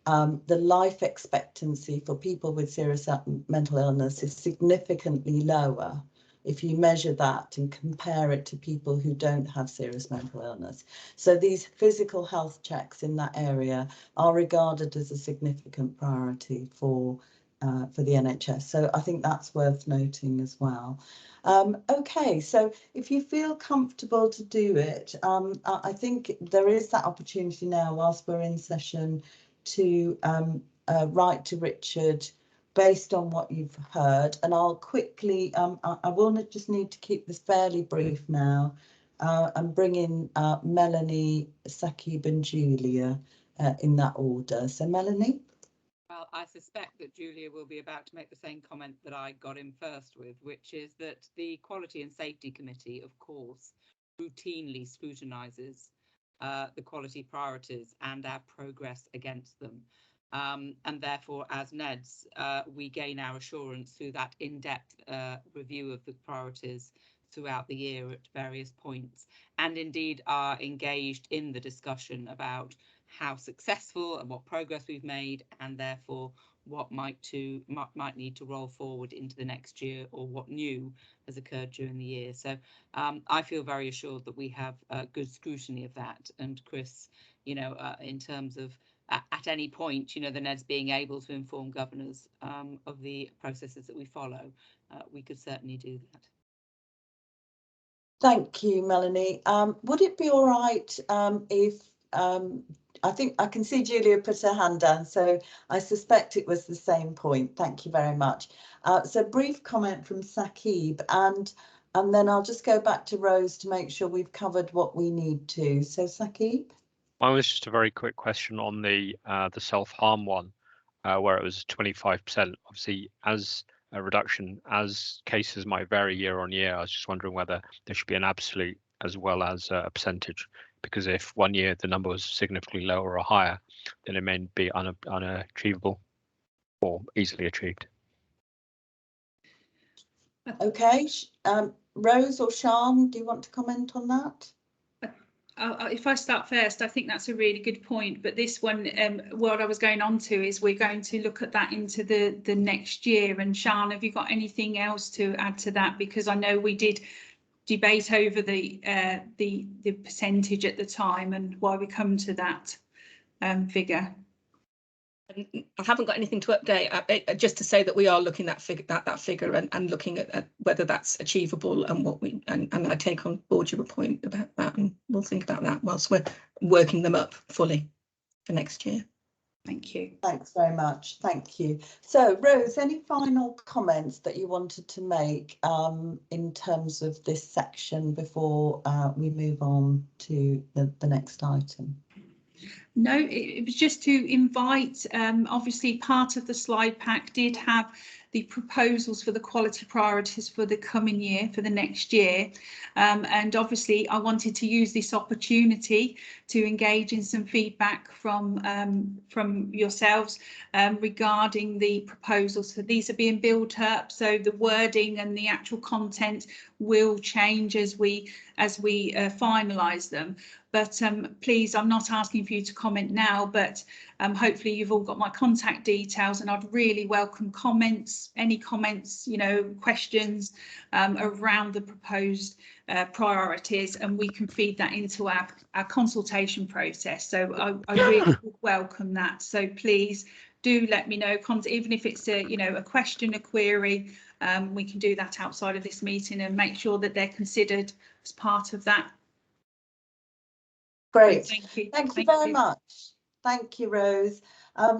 the life expectancy for people with serious mental illness is significantly lower if you measure that and compare it to people who don't have serious mental illness. So these physical health checks in that area are regarded as a significant priority for the NHS. So I think that's worth noting as well. OK, so if you feel comfortable to do it, I think there is that opportunity now whilst we're in session to write to Richard based on what you've heard, and I'll quickly, I will just need to keep this fairly brief now and bring in Melanie, Sakib and Julia in that order. So Melanie. Well, I suspect that Julia will be about to make the same comment that I got in first with, which is that the Quality and Safety Committee, of course, routinely scrutinises the quality priorities and our progress against them. And therefore, as NEDs, we gain our assurance through that in-depth review of the priorities throughout the year at various points, and indeed are engaged in the discussion about how successful and what progress we've made, and therefore what might need to roll forward into the next year, or what new has occurred during the year. So I feel very assured that we have good scrutiny of that. And Chris, you know, in terms of at any point, you know, the NEDs being able to inform governors of the processes that we follow, we could certainly do that. Thank you, Melanie. Would it be all right if I think I can see Julia put her hand down, so I suspect it was the same point. Thank you very much. So brief comment from Sakib, and then I'll just go back to Rose to make sure we've covered what we need to. So Sakib. Mine was just a very quick question on the self-harm one, where it was 25%. Obviously, as a reduction, as cases might vary year on year, I was just wondering whether there should be an absolute as well as a percentage, because if one year the number was significantly lower or higher, then it may be unachievable or easily achieved. OK, Rose or Sian, do you want to comment on that? If I start first, I think that's a really good point. But this one, what I was going on to is we're going to look at that into the next year. And Sian, have you got anything else to add to that? Because I know we did debate over the percentage at the time and why we come to that figure. I haven't got anything to update, just to say that we are looking at that figure and looking at whether that's achievable, and what we and I take on board your point about that, and we'll think about that whilst we're working them up fully for next year. Thank you. Thanks very much. Thank you. So Rose, any final comments that you wanted to make in terms of this section before we move on to the next item? No, it was just to invite, obviously part of the slide pack did have the proposals for the quality priorities for the coming year, for the next year. And obviously I wanted to use this opportunity to engage in some feedback from yourselves regarding the proposals. So these are being built up, so the wording and the actual content will change as we finalise them. But please, I'm not asking for you to comment now, but hopefully you've all got my contact details, and I'd really welcome comments, any comments, you know, questions around the proposed priorities, and we can feed that into our consultation process. So I really would welcome that. So please do let me know, even if it's a, you know, a question, a query, we can do that outside of this meeting and make sure that they're considered as part of that. Great. Thank you. Thank you very much. Thank you, Rose.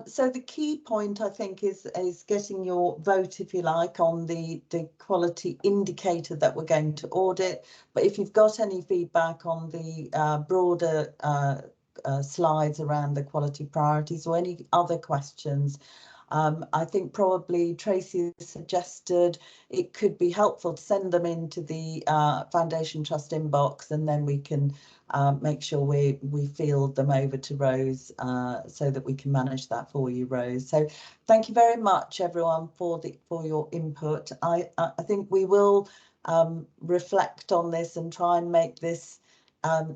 So the key point, I think, is getting your vote, if you like, on the quality indicator that we're going to audit. But if you've got any feedback on the broader slides around the quality priorities or any other questions, I think probably Tracy suggested it could be helpful to send them into the Foundation Trust inbox, and then we can make sure we field them over to Rose so that we can manage that for you, Rose. So thank you very much, everyone, for your input. I think we will reflect on this and try and make this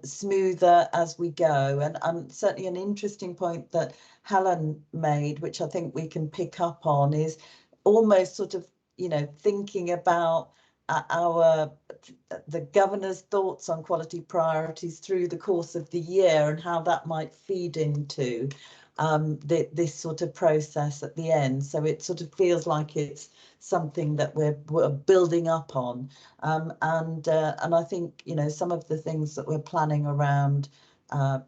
smoother as we go. And certainly an interesting point that Helen made, which I think we can pick up on, is almost sort of, you know, thinking about the governor's thoughts on quality priorities through the course of the year and how that might feed into this sort of process at the end. So it sort of feels like it's something that we're building up on, and I think, you know, some of the things that we're planning around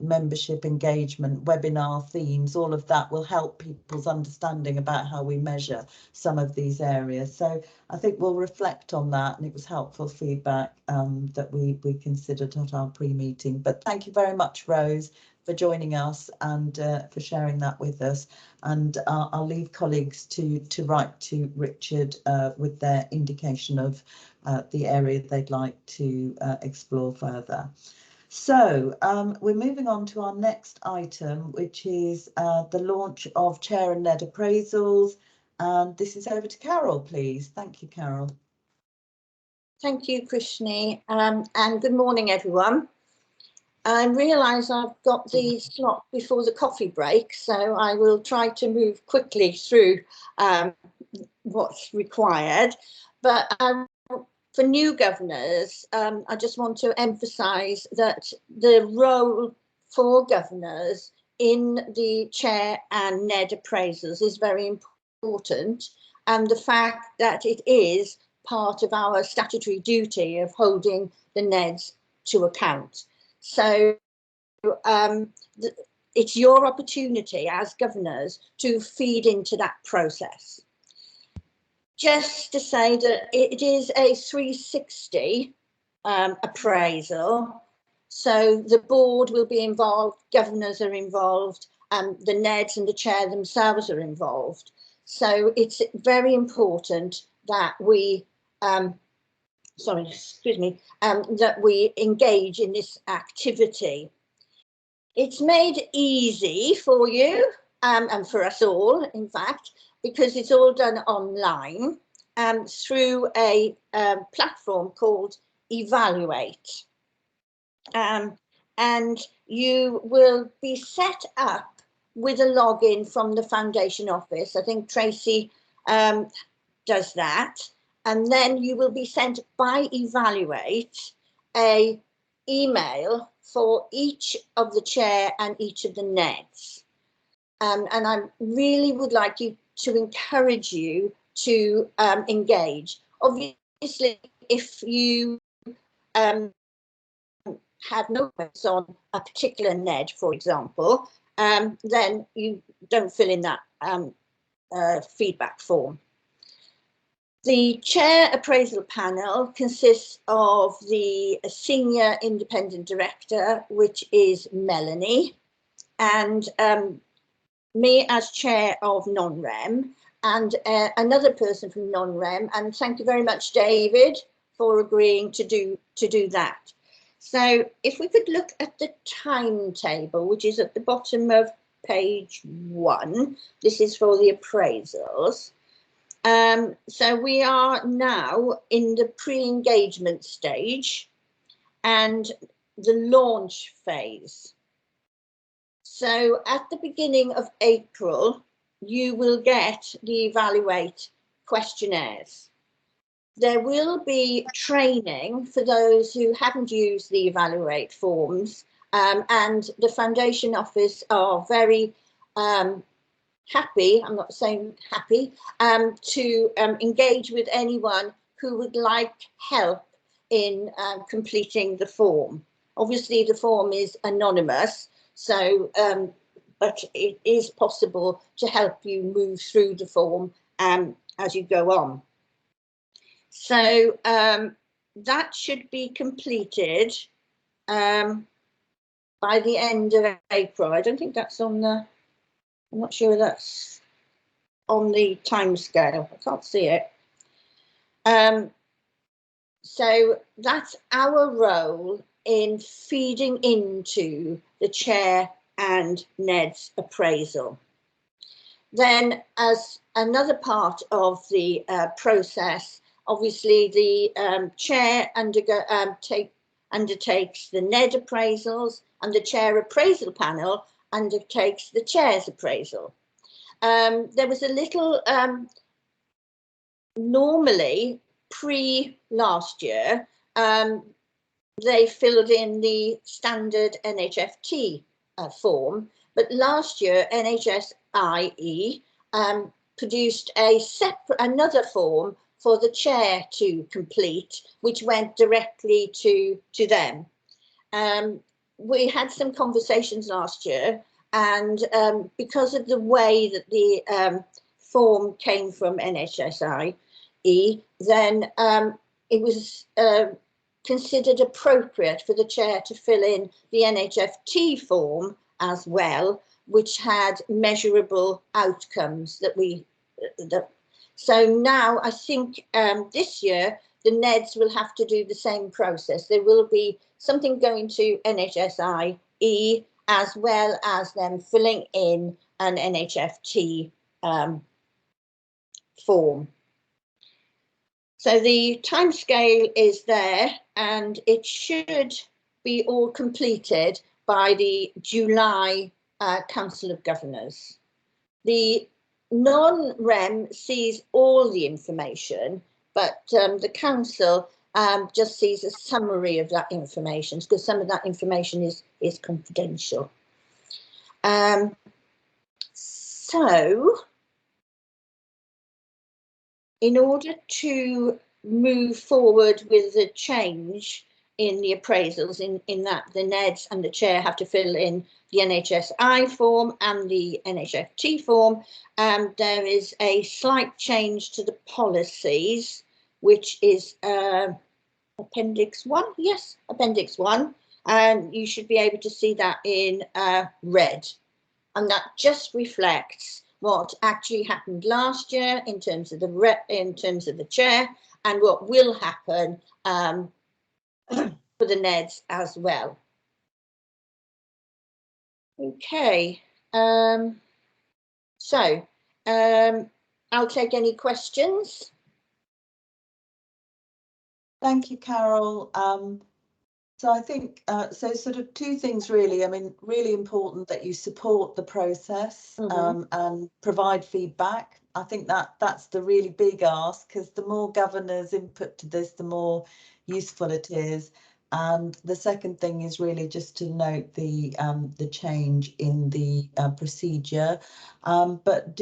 membership engagement, webinar themes, all of that will help people's understanding about how we measure some of these areas. So I think we'll reflect on that, and it was helpful feedback that we considered at our pre-meeting. But thank you very much, Rose, for joining us and for sharing that with us. And I'll leave colleagues to write to Richard with their indication of the area they'd like to explore further. So we're moving on to our next item, which is the launch of Chair and NED appraisals. And this is over to Carol, please. Thank you, Carol. Thank you, Krishni, and good morning, everyone. I realise I've got the slot before the coffee break, so I will try to move quickly through what's required. But for new governors, I just want to emphasise that the role for governors in the Chair and NED appraisals is very important, and the fact that it is part of our statutory duty of holding the NEDs to account. So it's your opportunity as governors to feed into that process. Just to say that it is a 360 appraisal, so the board will be involved, governors are involved, and the NEDs and the chair themselves are involved. So it's very important that we that we engage in this activity. It's made easy for you and for us all, in fact, because it's all done online through a platform called Evaluate. And you will be set up with a login from the Foundation office. I think Tracy does that. And then you will be sent by Evaluate a email for each of the chair and each of the NEDs. And I really would like to encourage you to engage. Obviously, if you have no comments on a particular NED, for example, then you don't fill in that feedback form. The Chair Appraisal Panel consists of the Senior Independent Director, which is Melanie, and me as chair of non-rem, and another person from non-rem, and thank you very much, David, for agreeing to do that. So if we could look at the timetable, which is at the bottom of page 1, this is for the appraisals. So we are now in the pre-engagement stage and the launch phase. So at the beginning of April, you will get the evaluate questionnaires. There will be training for those who haven't used the evaluate forms, and the Foundation Office are very happy, I'm not saying happy, to engage with anyone who would like help in completing the form. Obviously the form is anonymous, so but it is possible to help you move through the form as you go on. So that should be completed by the end of April. I don't think that's on the, I'm not sure that's on the time scale. I can't see it. So that's our role in feeding into the chair and Ned's appraisal. Then, as another part of the process, obviously the chair undertakes the Ned appraisals, and the chair appraisal panel undertakes the chair's appraisal. There was a little, normally pre-last year, they filled in the standard NHFT form, but last year NHSIE produced a separate, another form for the chair to complete, which went directly to them. We had some conversations last year, and because of the way that the form came from NHSIE, then it was considered appropriate for the chair to fill in the NHFT form as well, which had measurable outcomes that we, so now I think this year the NEDs will have to do the same process. There will be something going to NHSIE as well as them filling in an NHFT form. So the timescale is there, and it should be all completed by the July Council of Governors. The non-REM sees all the information, but the council just sees a summary of that information, because some of that information is confidential. So in order to move forward with the change in the appraisals, in that the NEDs and the chair have to fill in the NHSI form and the NHFT form, there is a slight change to the policies, which is Appendix 1, yes, Appendix 1, and you should be able to see that in red, and that just reflects what actually happened last year in terms of the chair, and what will happen for the NEDs as well. Okay, so I'll take any questions. Thank you, Carol. So I think, so sort of two things really. I mean, really important that you support the process and provide feedback. I think that's the really big ask, because the more governors input to this, the more useful it is. And the second thing is really just to note the change in the procedure. But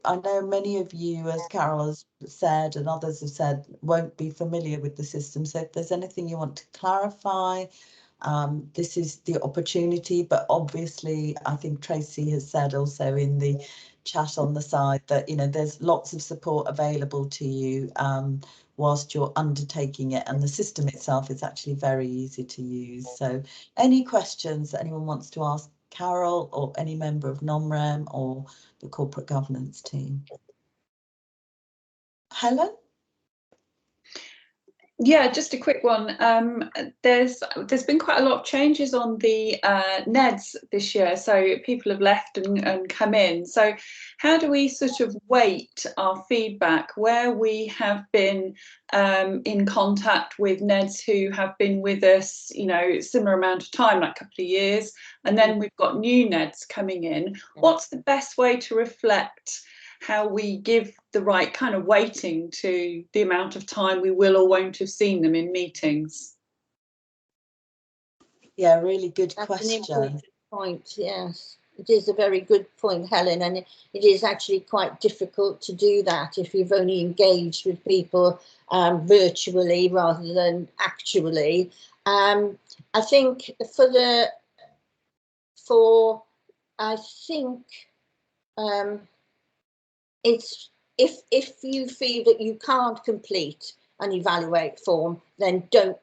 I know many of you, as Carol has said and others have said, won't be familiar with the system. So if there's anything you want to clarify, this is the opportunity. But obviously, I think Tracy has said also in the chat on the side that, you know, there's lots of support available to you whilst you're undertaking it, and the system itself is actually very easy to use. So any questions that anyone wants to ask Carol or any member of non-rem or the corporate governance team. Helen? Yeah, just a quick one. There's been quite a lot of changes on the NEDs this year, so people have left and come in. So how do we sort of weight our feedback where we have been in contact with NEDs who have been with us, you know, similar amount of time, like a couple of years, and then we've got new NEDs coming in? What's the best way to reflect how we give the right kind of weighting to the amount of time we will or won't have seen them in meetings? Yeah, really good That's question. an important point, yes. It is a very good point, Helen, and it is actually quite difficult to do that if you've only engaged with people virtually rather than actually. I think it's if you feel that you can't complete an evaluate form, then don't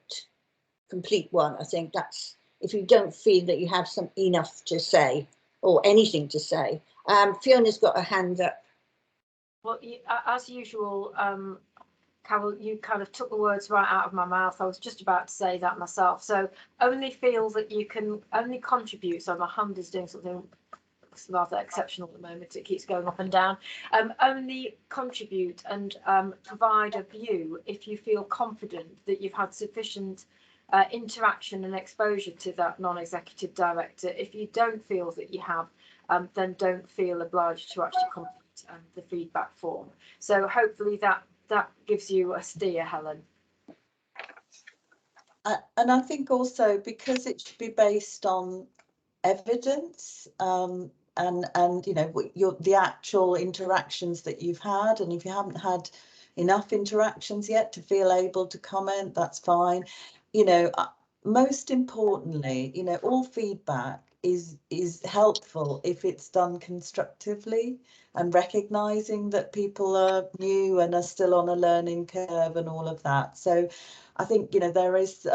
complete one. I think that's if you don't feel that you have enough to say or anything to say. Fiona's got her hand up. Well, as usual, Carol, you kind of took the words right out of my mouth. I was just about to say that myself. So only feel that you can only contribute. So my hand is doing something rather exceptional at the moment. It keeps going up and down. Only contribute and provide a view if you feel confident that you've had sufficient interaction and exposure to that non-executive director. If you don't feel that you have, then don't feel obliged to actually complete the feedback form. So hopefully that gives you a steer, Helen. And I think also because it should be based on evidence and you know the actual interactions that you've had, and if you haven't had enough interactions yet to feel able to comment, that's fine. You know, most importantly, you know, all feedback is helpful if it's done constructively and recognizing that people are new and are still on a learning curve and all of that. So I think, you know, there is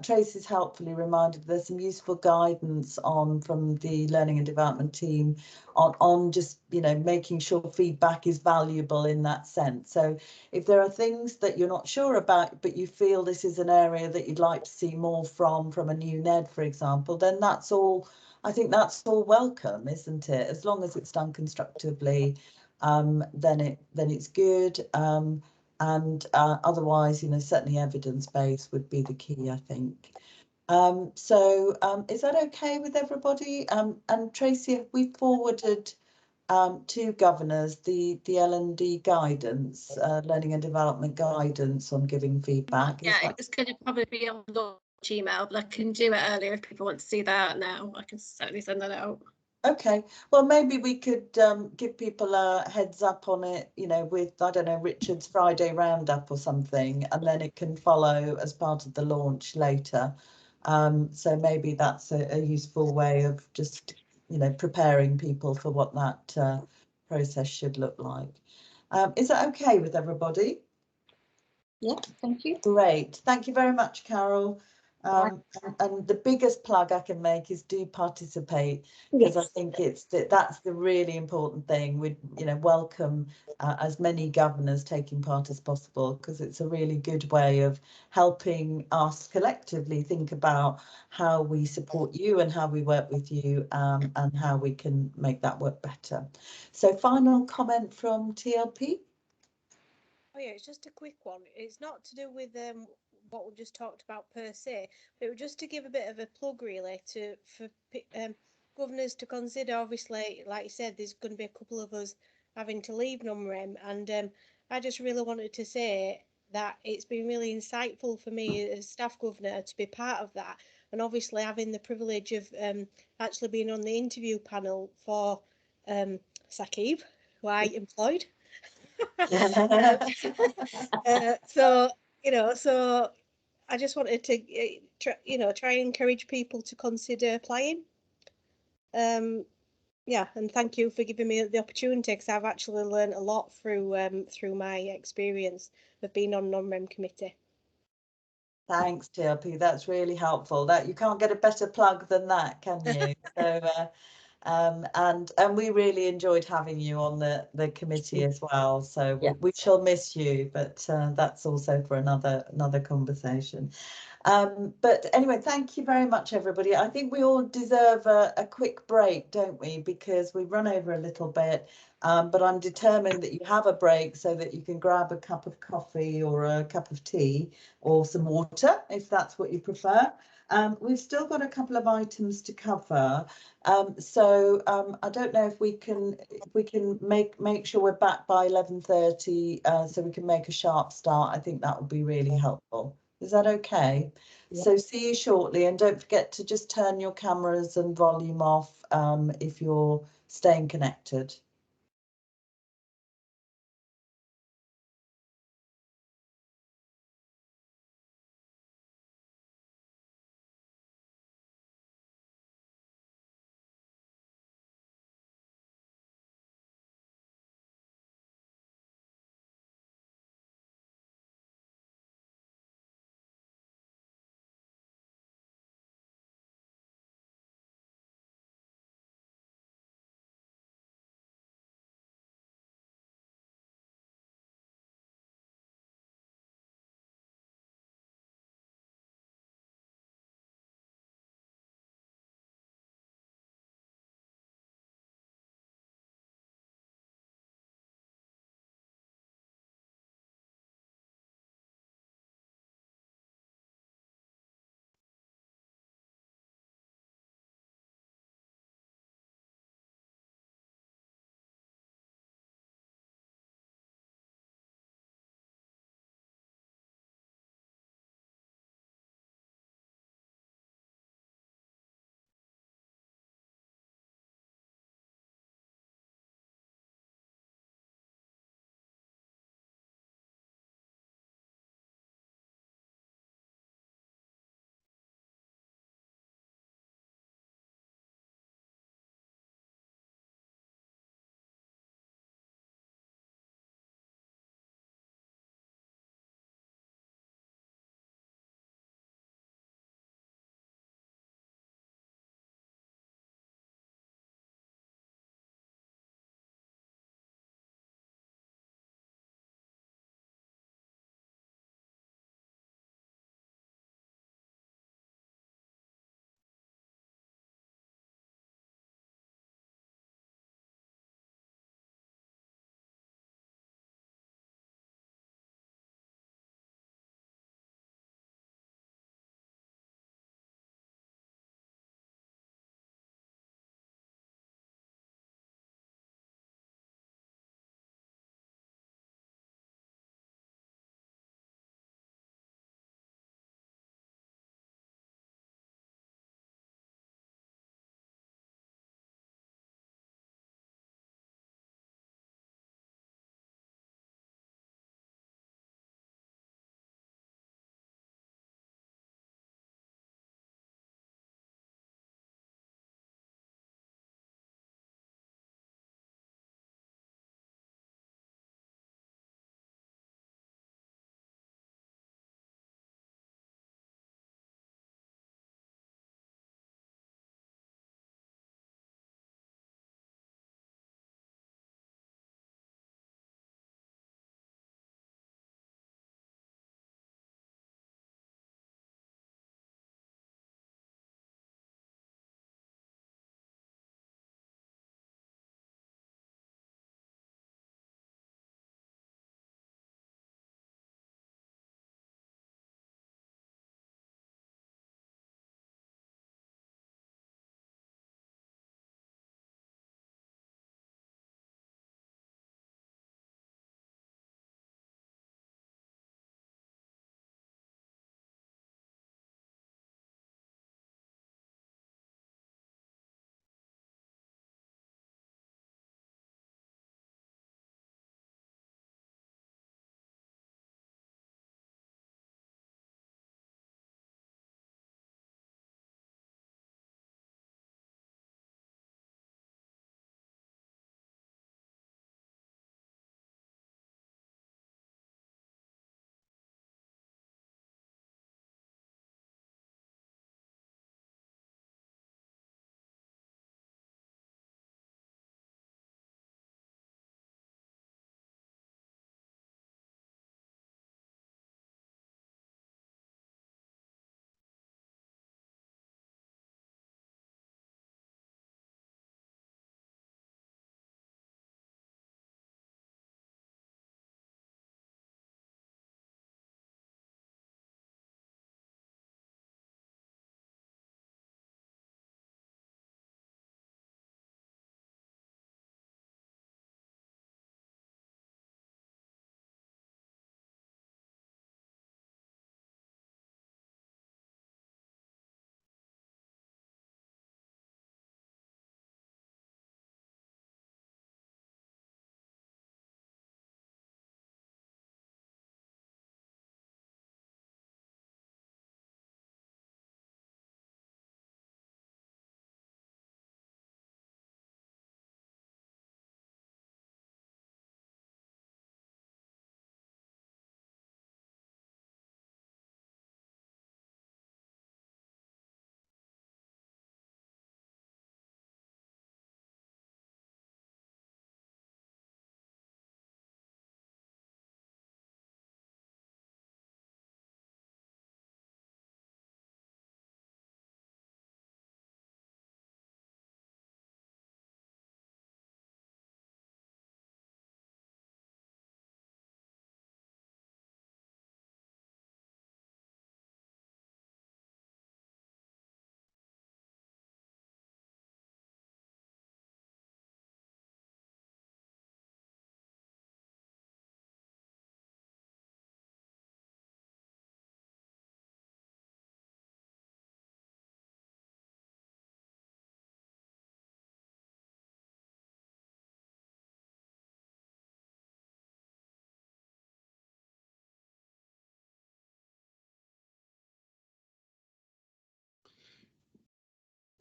Tracy's helpfully reminded there's some useful guidance from the learning and development team on just, you know, making sure feedback is valuable in that sense. So if there are things that you're not sure about, but you feel this is an area that you'd like to see more from a new NED, for example, then that's all. I think that's all welcome, isn't it? As long as it's done constructively, then it's good. And otherwise, you know, certainly evidence-based would be the key, I think. So is that okay with everybody? And Tracy, have we forwarded to governors the L&D guidance, learning and development guidance on giving feedback? Yeah, it's going to probably be on the Gmail, but I can do it earlier if people want to see that now. I can certainly send that out. Okay, well, maybe we could give people a heads up on it, you know, with, I don't know, Richard's Friday roundup or something, and then it can follow as part of the launch later. So maybe that's a useful way of just, you know, preparing people for what that process should look like. Is that okay with everybody? Yeah, thank you. Great, thank you very much, Carol. And the biggest plug I can make is do participate, because I think that's the really important thing. We, you know, welcome as many governors taking part as possible, because it's a really good way of helping us collectively think about how we support you and how we work with you, and how we can make that work better. So final comment from TLP. Oh yeah, it's just a quick one. It's not to do with what we've just talked about per se, but it was just to give a bit of a plug really for governors to consider. Obviously, like you said, there's going to be a couple of us having to leave non-rem, and I just really wanted to say that it's been really insightful for me as staff governor to be part of that, and obviously having the privilege of actually being on the interview panel for Saqib, who I employed. So you know, so I just wanted to try and encourage people to consider applying. Yeah, and thank you for giving me the opportunity, because I've actually learned a lot through my experience of being on non-rem committee. Thanks, TLP. That's really helpful. That you can't get a better plug than that, can you? So, and we really enjoyed having you on the committee as well. So we shall miss you, but that's also for another conversation. But anyway, thank you very much, everybody. I think we all deserve a quick break, don't we? Because we've run over a little bit, but I'm determined that you have a break so that you can grab a cup of coffee or a cup of tea or some water, if that's what you prefer. We've still got a couple of items to cover. So I don't know if we can make sure we're back by 11:30 so we can make a sharp start. I think that would be really helpful. Is that okay? Yeah. So see you shortly, and don't forget to just turn your cameras and volume off if you're staying connected.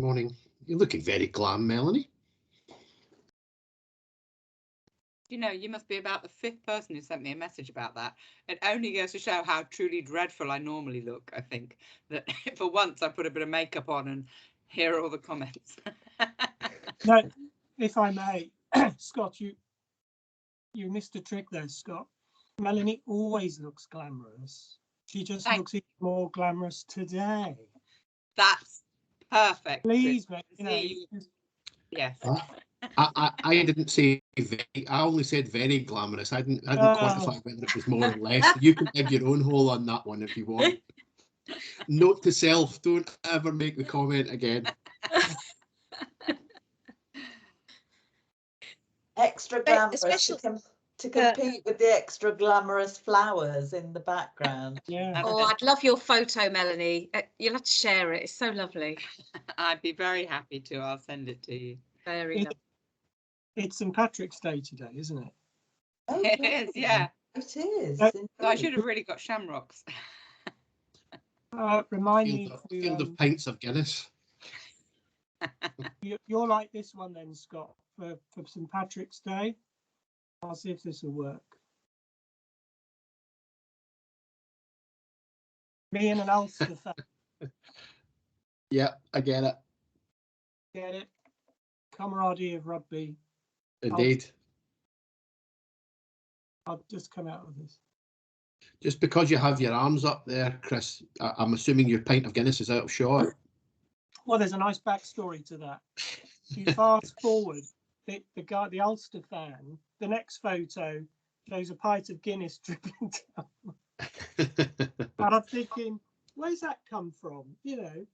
Morning. You're looking very glam, Melanie. You know, you must be about the 5th person who sent me a message about that. It only goes to show how truly dreadful I normally look, I think. That for once I put a bit of makeup on and hear all the comments. No, if I may, Scott, you missed a trick there, Scott. Melanie always looks glamorous. She just looks even more glamorous today. That's perfect. Please, mate. Yes. I didn't say very, I only said very glamorous. I didn't quantify whether it was more or less. You can dig your own hole on that one if you want. Note to self, don't ever make the comment again. Extra glamorous to compete with the extra glamorous flowers in the background. Yeah. Oh, I'd love your photo, Melanie. You'll have to share it. It's so lovely. I'd be very happy to. I'll send it to you. Very lovely. It's St. Patrick's Day today, isn't it? Oh, it is, yeah. It is. So I should have really got shamrocks. Remind me. Field of pints of Guinness. You're like this one then, Scott, for St. Patrick's Day. I'll see if this will work. Me and an Ulster fan. Yeah, I get it. Get it? Camaraderie of rugby. Indeed. I'll just come out of this. Just because you have your arms up there, Chris, I'm assuming your pint of Guinness is out of shot. Well, there's a nice backstory to that. You fast forward, the guy, the Ulster fan, the next photo shows a pint of Guinness dripping down. And I'm thinking, where's that come from? You know,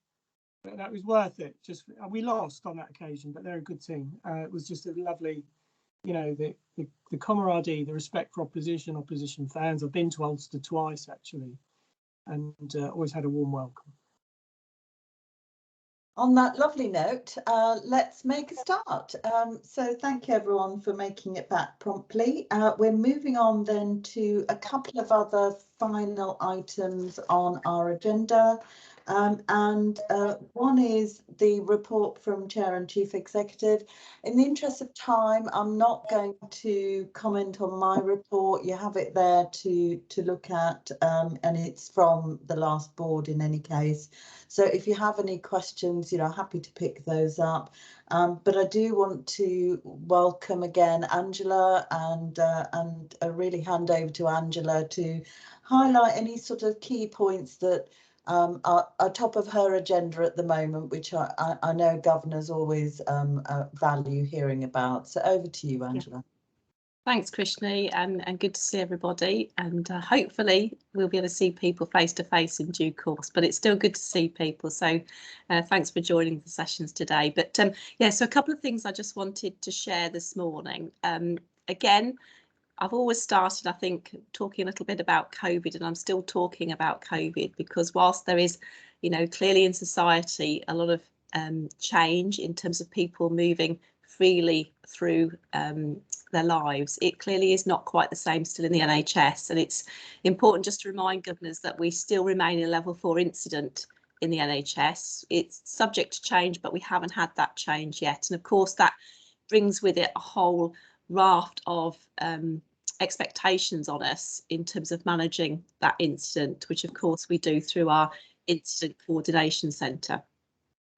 but that was worth it. Just we lost on that occasion, but they're a good team. It was just a lovely, you know, the camaraderie, the respect for opposition fans. I've been to Ulster twice actually, and always had a warm welcome. On that lovely note, let's make a start. So thank you everyone for making it back promptly. We're moving on then to a couple of other final items on our agenda. And one is the report from Chair and Chief Executive. In the interest of time, I'm not going to comment on my report. You have it there to look at, and it's from the last board in any case. So if you have any questions, you know, happy to pick those up. But I do want to welcome again Angela and really hand over to Angela to highlight any sort of key points that are top of her agenda at the moment, which I know governors always value hearing about. So over to you, Angela. Thanks, Krishni, and good to see everybody. And hopefully we'll be able to see people face to face in due course, but it's still good to see people. So thanks for joining the sessions today. But yeah, so a couple of things I just wanted to share this morning. Again, I've always started, I think, talking a little bit about COVID, and I'm still talking about COVID because whilst there is, you know, clearly in society a lot of change in terms of people moving freely through their lives, it clearly is not quite the same still in the NHS. And it's important just to remind governors that we still remain in a level 4 incident in the NHS. It's subject to change, but we haven't had that change yet. And of course, that brings with it a whole raft of expectations on us in terms of managing that incident, which of course we do through our incident coordination centre.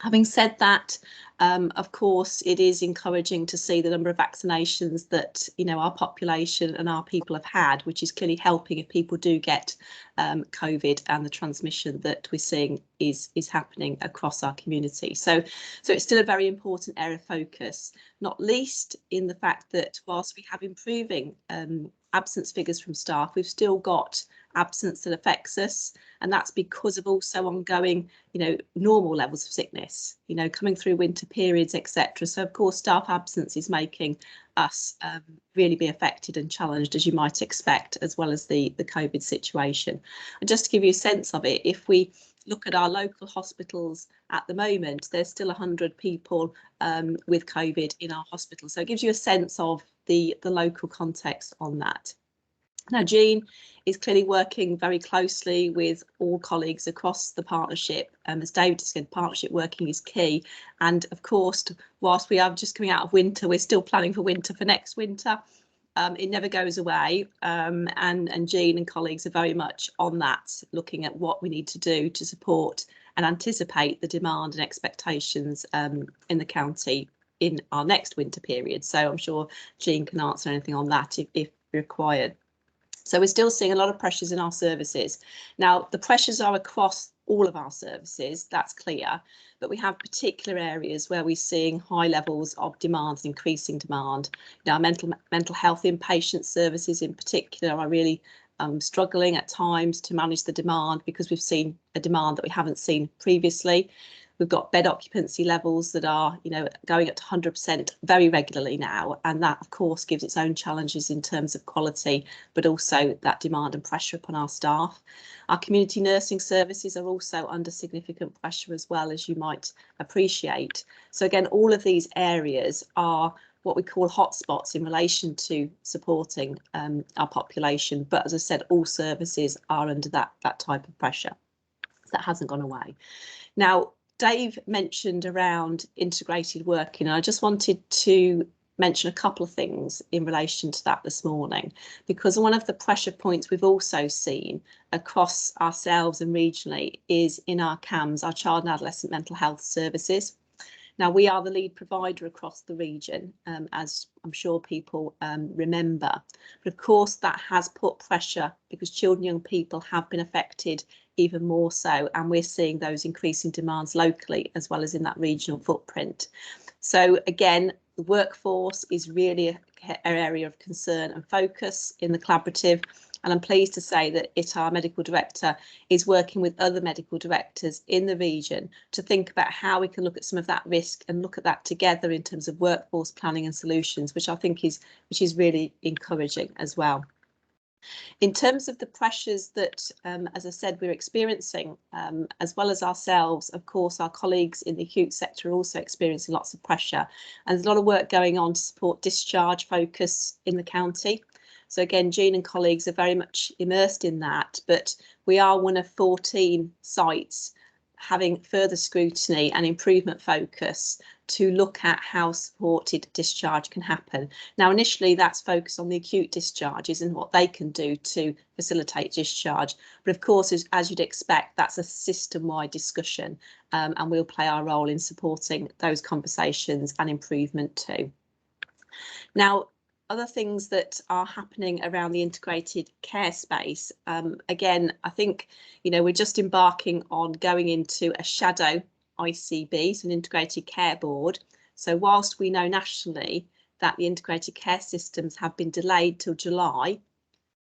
Having said that, of course, it is encouraging to see the number of vaccinations that, you know, our population and our people have had, which is clearly helping if people do get COVID, and the transmission that we're seeing is happening across our community. So it's still a very important area of focus, not least in the fact that whilst we have improving absence figures from staff, we've still got absence that affects us, and that's because of also ongoing, you know, normal levels of sickness, you know, coming through winter periods, etc. So of course staff absence is making us really be affected and challenged, as you might expect, as well as the COVID situation. And just to give you a sense of it, if we look at our local hospitals at the moment, there's still 100 people with COVID in our hospital. So it gives you a sense of the local context on that. Now, Jean is clearly working very closely with all colleagues across the partnership. As David said, partnership working is key. And of course, whilst we are just coming out of winter, we're still planning for winter for next winter. It never goes away. And Jean and colleagues are very much on that, looking at what we need to do to support and anticipate the demand and expectations in the county in our next winter period. So I'm sure Jean can answer anything on that if required. So we're still seeing a lot of pressures in our services. Now, the pressures are across all of our services, that's clear, but we have particular areas where we're seeing high levels of demand, increasing demand. Now, mental health inpatient services in particular are really struggling at times to manage the demand because we've seen a demand that we haven't seen previously. We've got bed occupancy levels that are, going up to 100% very regularly now, and that of course gives its own challenges in terms of quality, but also that demand and pressure upon our staff. Our community nursing services are also under significant pressure as well, as you might appreciate. So again, all of these areas are what we call hotspots in relation to supporting our population, but as I said, all services are under that type of pressure. So that hasn't gone away. Now, Dave mentioned around integrated working, and I just wanted to mention a couple of things in relation to that this morning, because one of the pressure points we've also seen across ourselves and regionally is in our CAMS, our child and adolescent mental health services. Now, we are the lead provider across the region, as I'm sure people remember, but of course that has put pressure because children and young people have been affected even more so, and we're seeing those increasing demands locally as well as in that regional footprint. So again, the workforce is really an area of concern and focus in the collaborative, and I'm pleased to say that our medical director is working with other medical directors in the region to think about how we can look at some of that risk and look at that together in terms of workforce planning and solutions, which I think is really encouraging as well. In terms of the pressures that, as I said, we're experiencing, as well as ourselves, of course, our colleagues in the acute sector are also experiencing lots of pressure. And there's a lot of work going on to support discharge focus in the county. So again, Jean and colleagues are very much immersed in that, but we are one of 14 sites having further scrutiny and improvement focus to look at how supported discharge can happen. Now, initially that's focused on the acute discharges and what they can do to facilitate discharge. But of course, as you'd expect, that's a system-wide discussion, and we'll play our role in supporting those conversations and improvement too. Now, other things that are happening around the integrated care space, again, I think, we're just embarking on going into a shadow ICB, so an integrated care board. So whilst we know nationally that the integrated care systems have been delayed till July,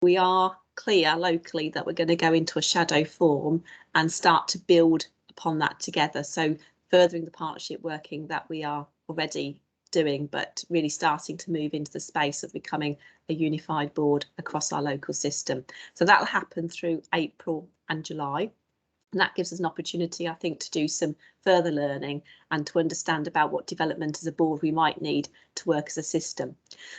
we are clear locally that we're going to go into a shadow form and start to build upon that together. So furthering the partnership working that we are already doing, but really starting to move into the space of becoming a unified board across our local system. So that'll happen through April and July. And that gives us an opportunity, I think, to do some further learning and to understand about what development as a board we might need to work as a system.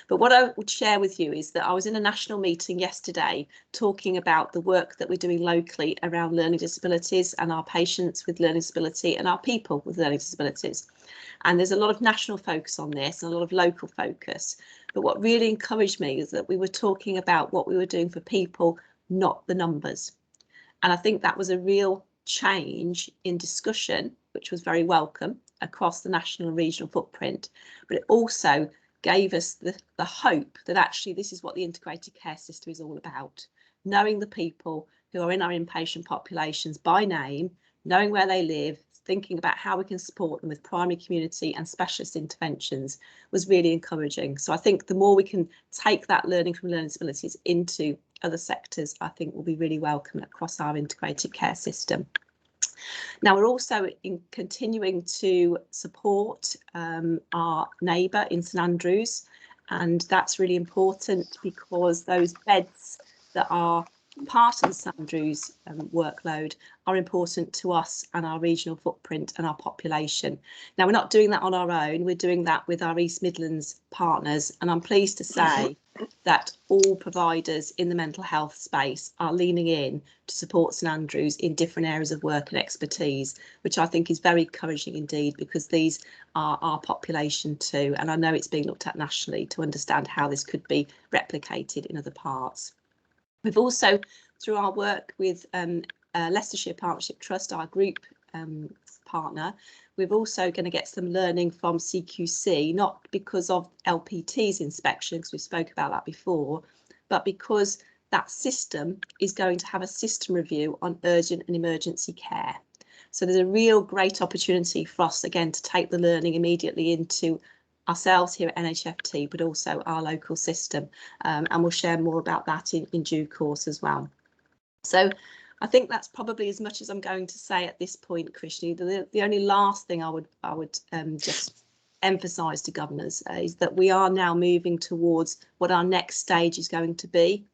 But what I would share with you is that I was in a national meeting yesterday talking about the work that we're doing locally around learning disabilities and our patients with learning disability and our people with learning disabilities. And there's a lot of national focus on this and a lot of local focus. But what really encouraged me is that we were talking about what we were doing for people, not the numbers. And I think that was a real change in discussion, which was very welcome across the national and regional footprint. But it also gave us the hope that actually this is what the integrated care system is all about. Knowing the people who are in our inpatient populations by name, knowing where they live, thinking about how we can support them with primary, community and specialist interventions was really encouraging. So I think the more we can take that learning from learning disabilities into other sectors, I think will be really welcome across our integrated care system. Now, we're also continuing to support our neighbour in St Andrews, and that's really important because those beds that are part of the St Andrews workload are important to us and our regional footprint and our population. Now, we're not doing that on our own, we're doing that with our East Midlands partners, and I'm pleased to say that all providers in the mental health space are leaning in to support St Andrews in different areas of work and expertise, which I think is very encouraging indeed, because these are our population too, and I know it's being looked at nationally to understand how this could be replicated in other parts. We've also, through our work with Leicestershire Partnership Trust, our group partner, we're also going to get some learning from CQC, not because of LPT's inspection, because we spoke about that before, but because that system is going to have a system review on urgent and emergency care. So there's a real great opportunity for us, again, to take the learning immediately into ourselves here at NHFT, but also our local system. And we'll share more about that in due course as well. So I think that's probably as much as I'm going to say at this point, Krishni. The only last thing I would just emphasise to governors is that we are now moving towards what our next stage is going to be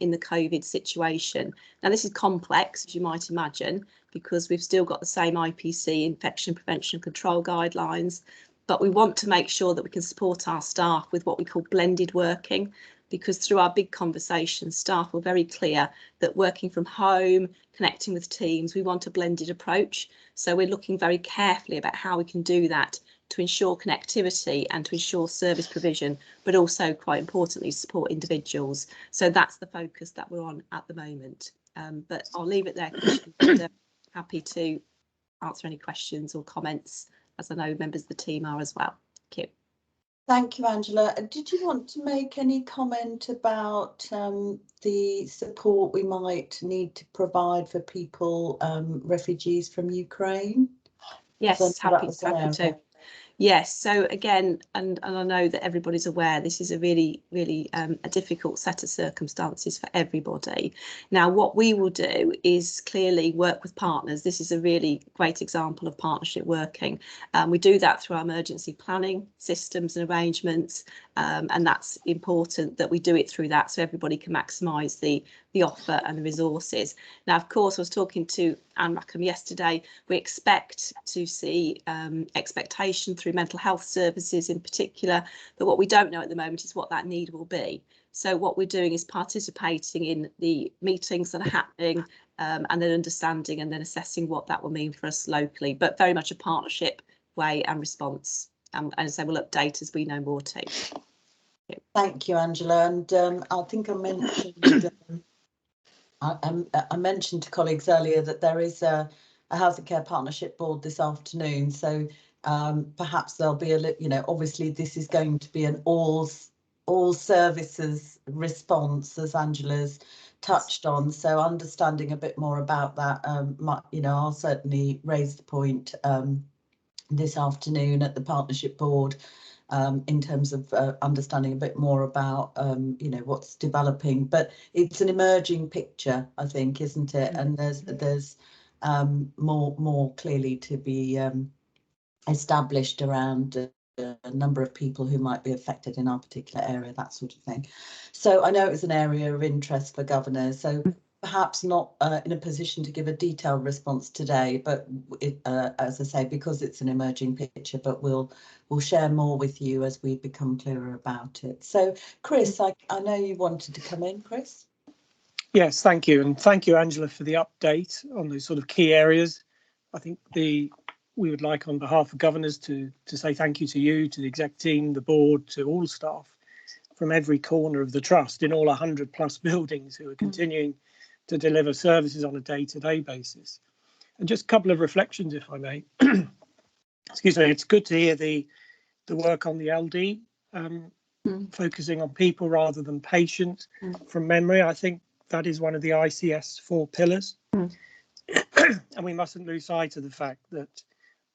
in the COVID situation. Now, this is complex, as you might imagine, because we've still got the same IPC, infection prevention and control guidelines, but we want to make sure that we can support our staff with what we call blended working, because through our big conversations, staff were very clear that working from home, connecting with teams, we want a blended approach. So we're looking very carefully about how we can do that to ensure connectivity and to ensure service provision, but also, quite importantly, support individuals. So that's the focus that we're on at the moment. But I'll leave it there, and happy to answer any questions or comments, as I know members of the team are as well. Thank you. Thank you, Angela. Did you want to make any comment about the support we might need to provide for people, refugees from Ukraine? Yes, happy to. Yes, so again, and I know that everybody's aware, this is a really a difficult set of circumstances for everybody. Now, what we will do is clearly work with partners. This is a really great example of partnership working. We do that through our emergency planning systems and arrangements, and that's important that we do it through that so everybody can maximise the offer and the resources. Now, of course, I was talking to Anne Rackham yesterday. We expect to see expectation through mental health services in particular, but what we don't know at the moment is what that need will be. So what we're doing is participating in the meetings that are happening and then understanding and then assessing what that will mean for us locally, but very much a partnership way and response. And as I say, we'll update as we know more too. Thank you, Angela. And I think I mentioned I mentioned to colleagues earlier that there is a Housing Care Partnership Board this afternoon. So perhaps there'll be obviously this is going to be an all services response, as Angela's touched on. So understanding a bit more about that, I'll certainly raise the point this afternoon at the Partnership Board. In terms of understanding a bit more about what's developing, but it's an emerging picture, I think, isn't it? And there's more clearly to be established around a number of people who might be affected in our particular area, that sort of thing. So I know it was an area of interest for governors, so perhaps not in a position to give a detailed response today, but as I say, because it's an emerging picture, but we'll share more with you as we become clearer about it. So Chris, I know you wanted to come in, Chris. Yes, thank you. And thank you, Angela, for the update on those sort of key areas. I think we would like, on behalf of governors, to say thank you to you, to the exec team, the board, to all staff from every corner of the trust in all 100+ buildings who are continuing to deliver services on a day-to-day basis. And just a couple of reflections, if I may. Excuse me, it's good to hear the work on the LD, focusing on people rather than patients. From memory, I think that is one of the ICS 4 pillars. And we mustn't lose sight of the fact that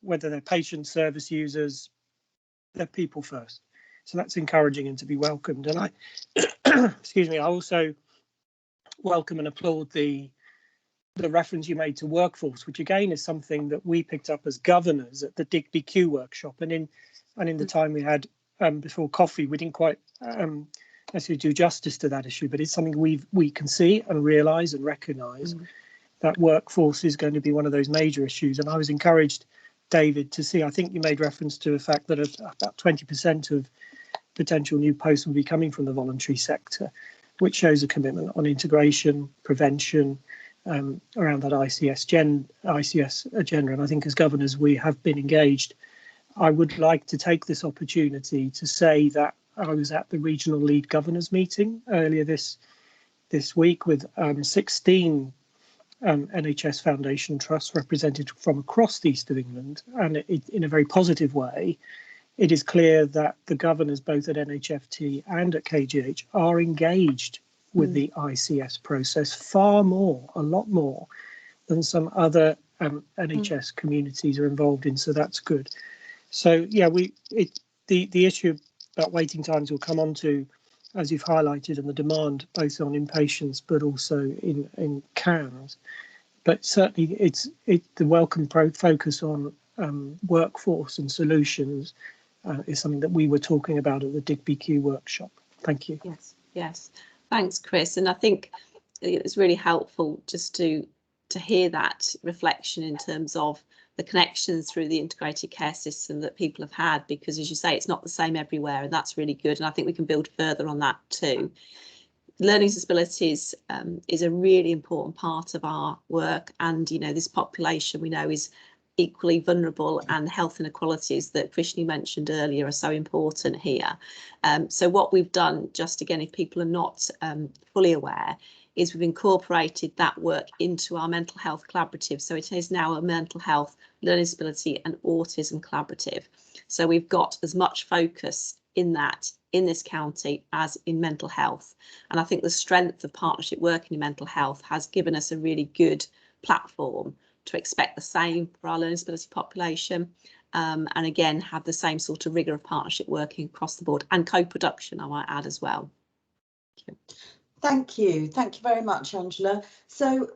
whether they're patient service users, they're people first. So that's encouraging and to be welcomed. And excuse me, I also welcome and applaud the reference you made to workforce, which again is something that we picked up as governors at the Dbq workshop, and in the time we had before coffee, we didn't quite necessarily do justice to that issue, but it's something we can see and realise and recognise that workforce is going to be one of those major issues. And I was encouraged, David, to see, I think you made reference to the fact that about 20% of potential new posts will be coming from the voluntary sector, which shows a commitment on integration, prevention, around that ICS agenda. And I think as governors, we have been engaged. I would like to take this opportunity to say that I was at the regional lead governors meeting earlier this week with 16 NHS Foundation trusts represented from across the east of England, and in a very positive way, it is clear that the governors both at NHFT and at KGH are engaged with the ICS process far more, a lot more than some other NHS communities are involved in, so that's good. So yeah, the issue about waiting times will come on to, as you've highlighted, and the demand both on inpatients but also in CAMS. But certainly it's the welcome focus on workforce and solutions is something that we were talking about at the Dbq workshop. Thank you. Yes. Thanks, Chris. And I think it's really helpful just to hear that reflection in terms of the connections through the integrated care system that people have had, because as you say, it's not the same everywhere, and that's really good. And I think we can build further on that too. Learning disabilities is a really important part of our work, and this population we know is equally vulnerable, and health inequalities that Krishni mentioned earlier are so important here. So what we've done, just again, if people are not fully aware, is we've incorporated that work into our mental health collaborative. So it is now a mental health, learning disability and autism collaborative. So we've got as much focus in that in this county as in mental health. And I think the strength of partnership working in mental health has given us a really good platform to expect the same for our learning disability population, and again have the same sort of rigour of partnership working across the board, and co-production I might add as well. Thank you very much, Angela. So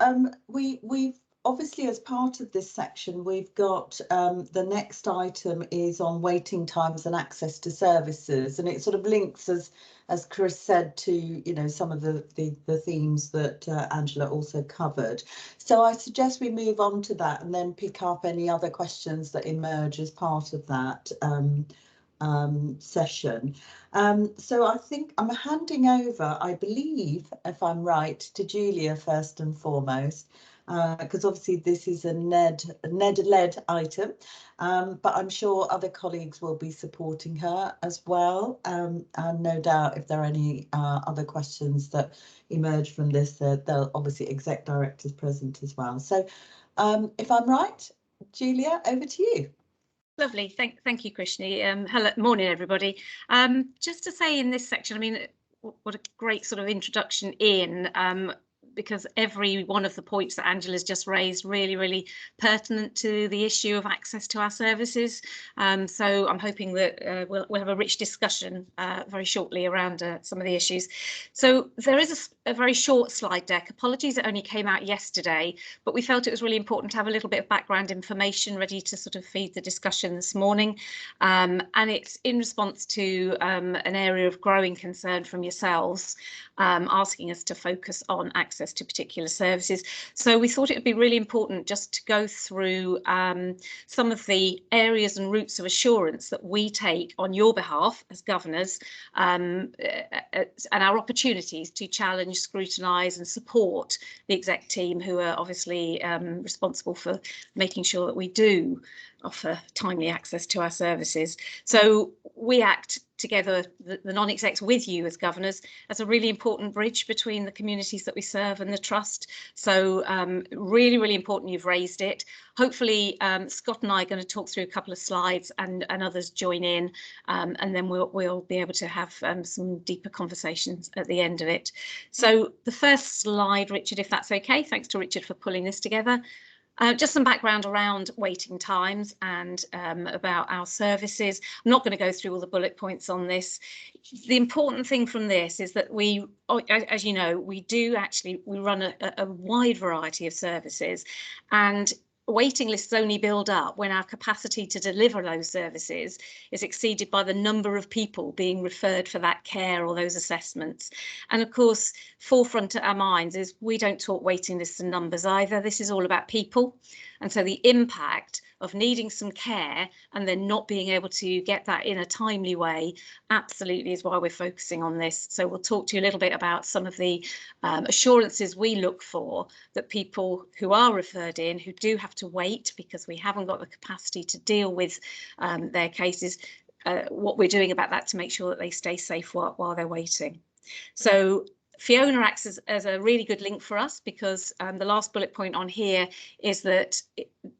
we've obviously, as part of this section, we've got the next item is on waiting times and access to services, and it sort of links, as Chris said, to some of the themes that Angela also covered. So I suggest we move on to that and then pick up any other questions that emerge as part of that session. So I think I'm handing over, I believe, if I'm right, to Julia first and foremost, because obviously this is a NED-led item, but I'm sure other colleagues will be supporting her as well, and no doubt if there are any other questions that emerge from this, they'll obviously exec directors present as well. So if I'm right, Julia, over to you. Lovely, thank you, Krishni. Hello, morning, everybody. Just to say in this section, I mean, what a great sort of introduction in, because every one of the points that Angela's just raised really pertinent to the issue of access to our services. So I'm hoping that we'll have a rich discussion very shortly around some of the issues. So there is a very short slide deck. Apologies, it only came out yesterday, but we felt it was really important to have a little bit of background information ready to sort of feed the discussion this morning. And it's in response to an area of growing concern from yourselves, asking us to focus on access to particular services. So we thought it would be really important just to go through some of the areas and routes of assurance that we take on your behalf as governors, and our opportunities to challenge, scrutinise and support the exec team, who are obviously responsible for making sure that we do offer timely access to our services. So we act together, the non-execs, with you as governors, as a really important bridge between the communities that we serve and the trust. So really important you've raised it. Hopefully Scott and I are going to talk through a couple of slides, and others join in, and then we'll be able to have some deeper conversations at the end of it. So the first slide, Richard, if that's okay. Thanks to Richard for pulling this together. Just some background around waiting times and about our services. I'm not going to go through all the bullet points on this. The important thing from this is that we, as you know, we run a wide variety of services, and waiting lists only build up when our capacity to deliver those services is exceeded by the number of people being referred for that care or those assessments. And of course, forefront at our minds is we don't talk waiting lists and numbers either. This is all about people. And so the impact of needing some care and then not being able to get that in a timely way absolutely is why we're focusing on this. So we'll talk to you a little bit about some of the assurances we look for that people who are referred in, who do have to wait because we haven't got the capacity to deal with their cases, what we're doing about that to make sure that they stay safe while they're waiting. So Fiona acts as a really good link for us, because the last bullet point on here is that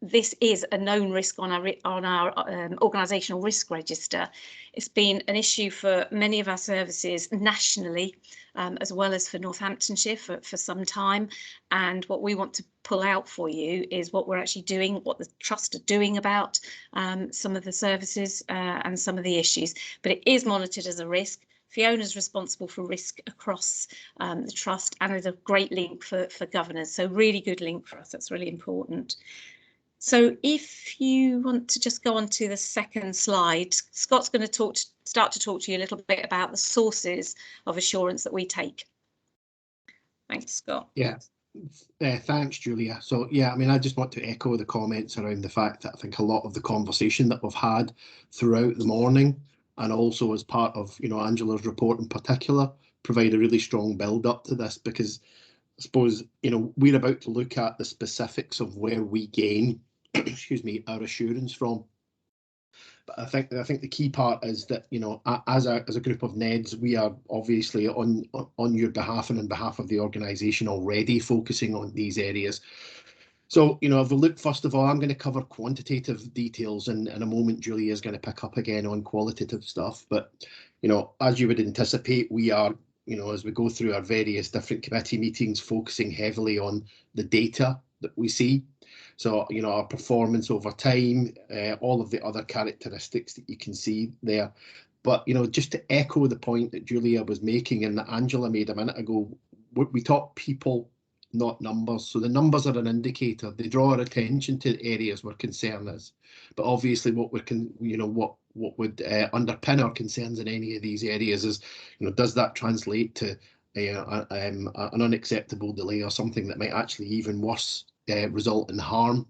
this is a known risk on our organisational risk register. It's been an issue for many of our services nationally, as well as for Northamptonshire for some time. And what we want to pull out for you is what we're actually doing, what the Trust are doing about some of the services and some of the issues. But it is monitored as a risk. Fiona's responsible for risk across the Trust and is a great link for governors. So really good link for us. That's really important. So if you want to just go on to the second slide, Scott's going to start to talk to you a little bit about the sources of assurance that we take. Thanks, Scott. Yeah. Thanks, Julia. So yeah, I mean, I just want to echo the comments around the fact that I think a lot of the conversation that we've had throughout the morning, and also as part of, you know, Angela's report in particular, provide a really strong build up to this, because I suppose, you know, we're about to look at the specifics of where we gain, excuse me, our assurance from. But I think the key part is that, you know, as a group of NEDs, we are obviously on your behalf and on behalf of the organisation already focusing on these areas. So, you know, if we look, first of all, I'm going to cover quantitative details, and in a moment, Julia is going to pick up again on qualitative stuff. But, you know, as you would anticipate, we are, you know, as we go through our various different committee meetings, focusing heavily on the data that we see. So, you know, our performance over time, all of the other characteristics that you can see there. But, you know, just to echo the point that Julia was making and that Angela made a minute ago, we talk people, not numbers. So the numbers are an indicator. They draw our attention to areas where concern is. But obviously, what would underpin our concerns in any of these areas is, you know, does that translate to an unacceptable delay or something that might actually even worse result in harm?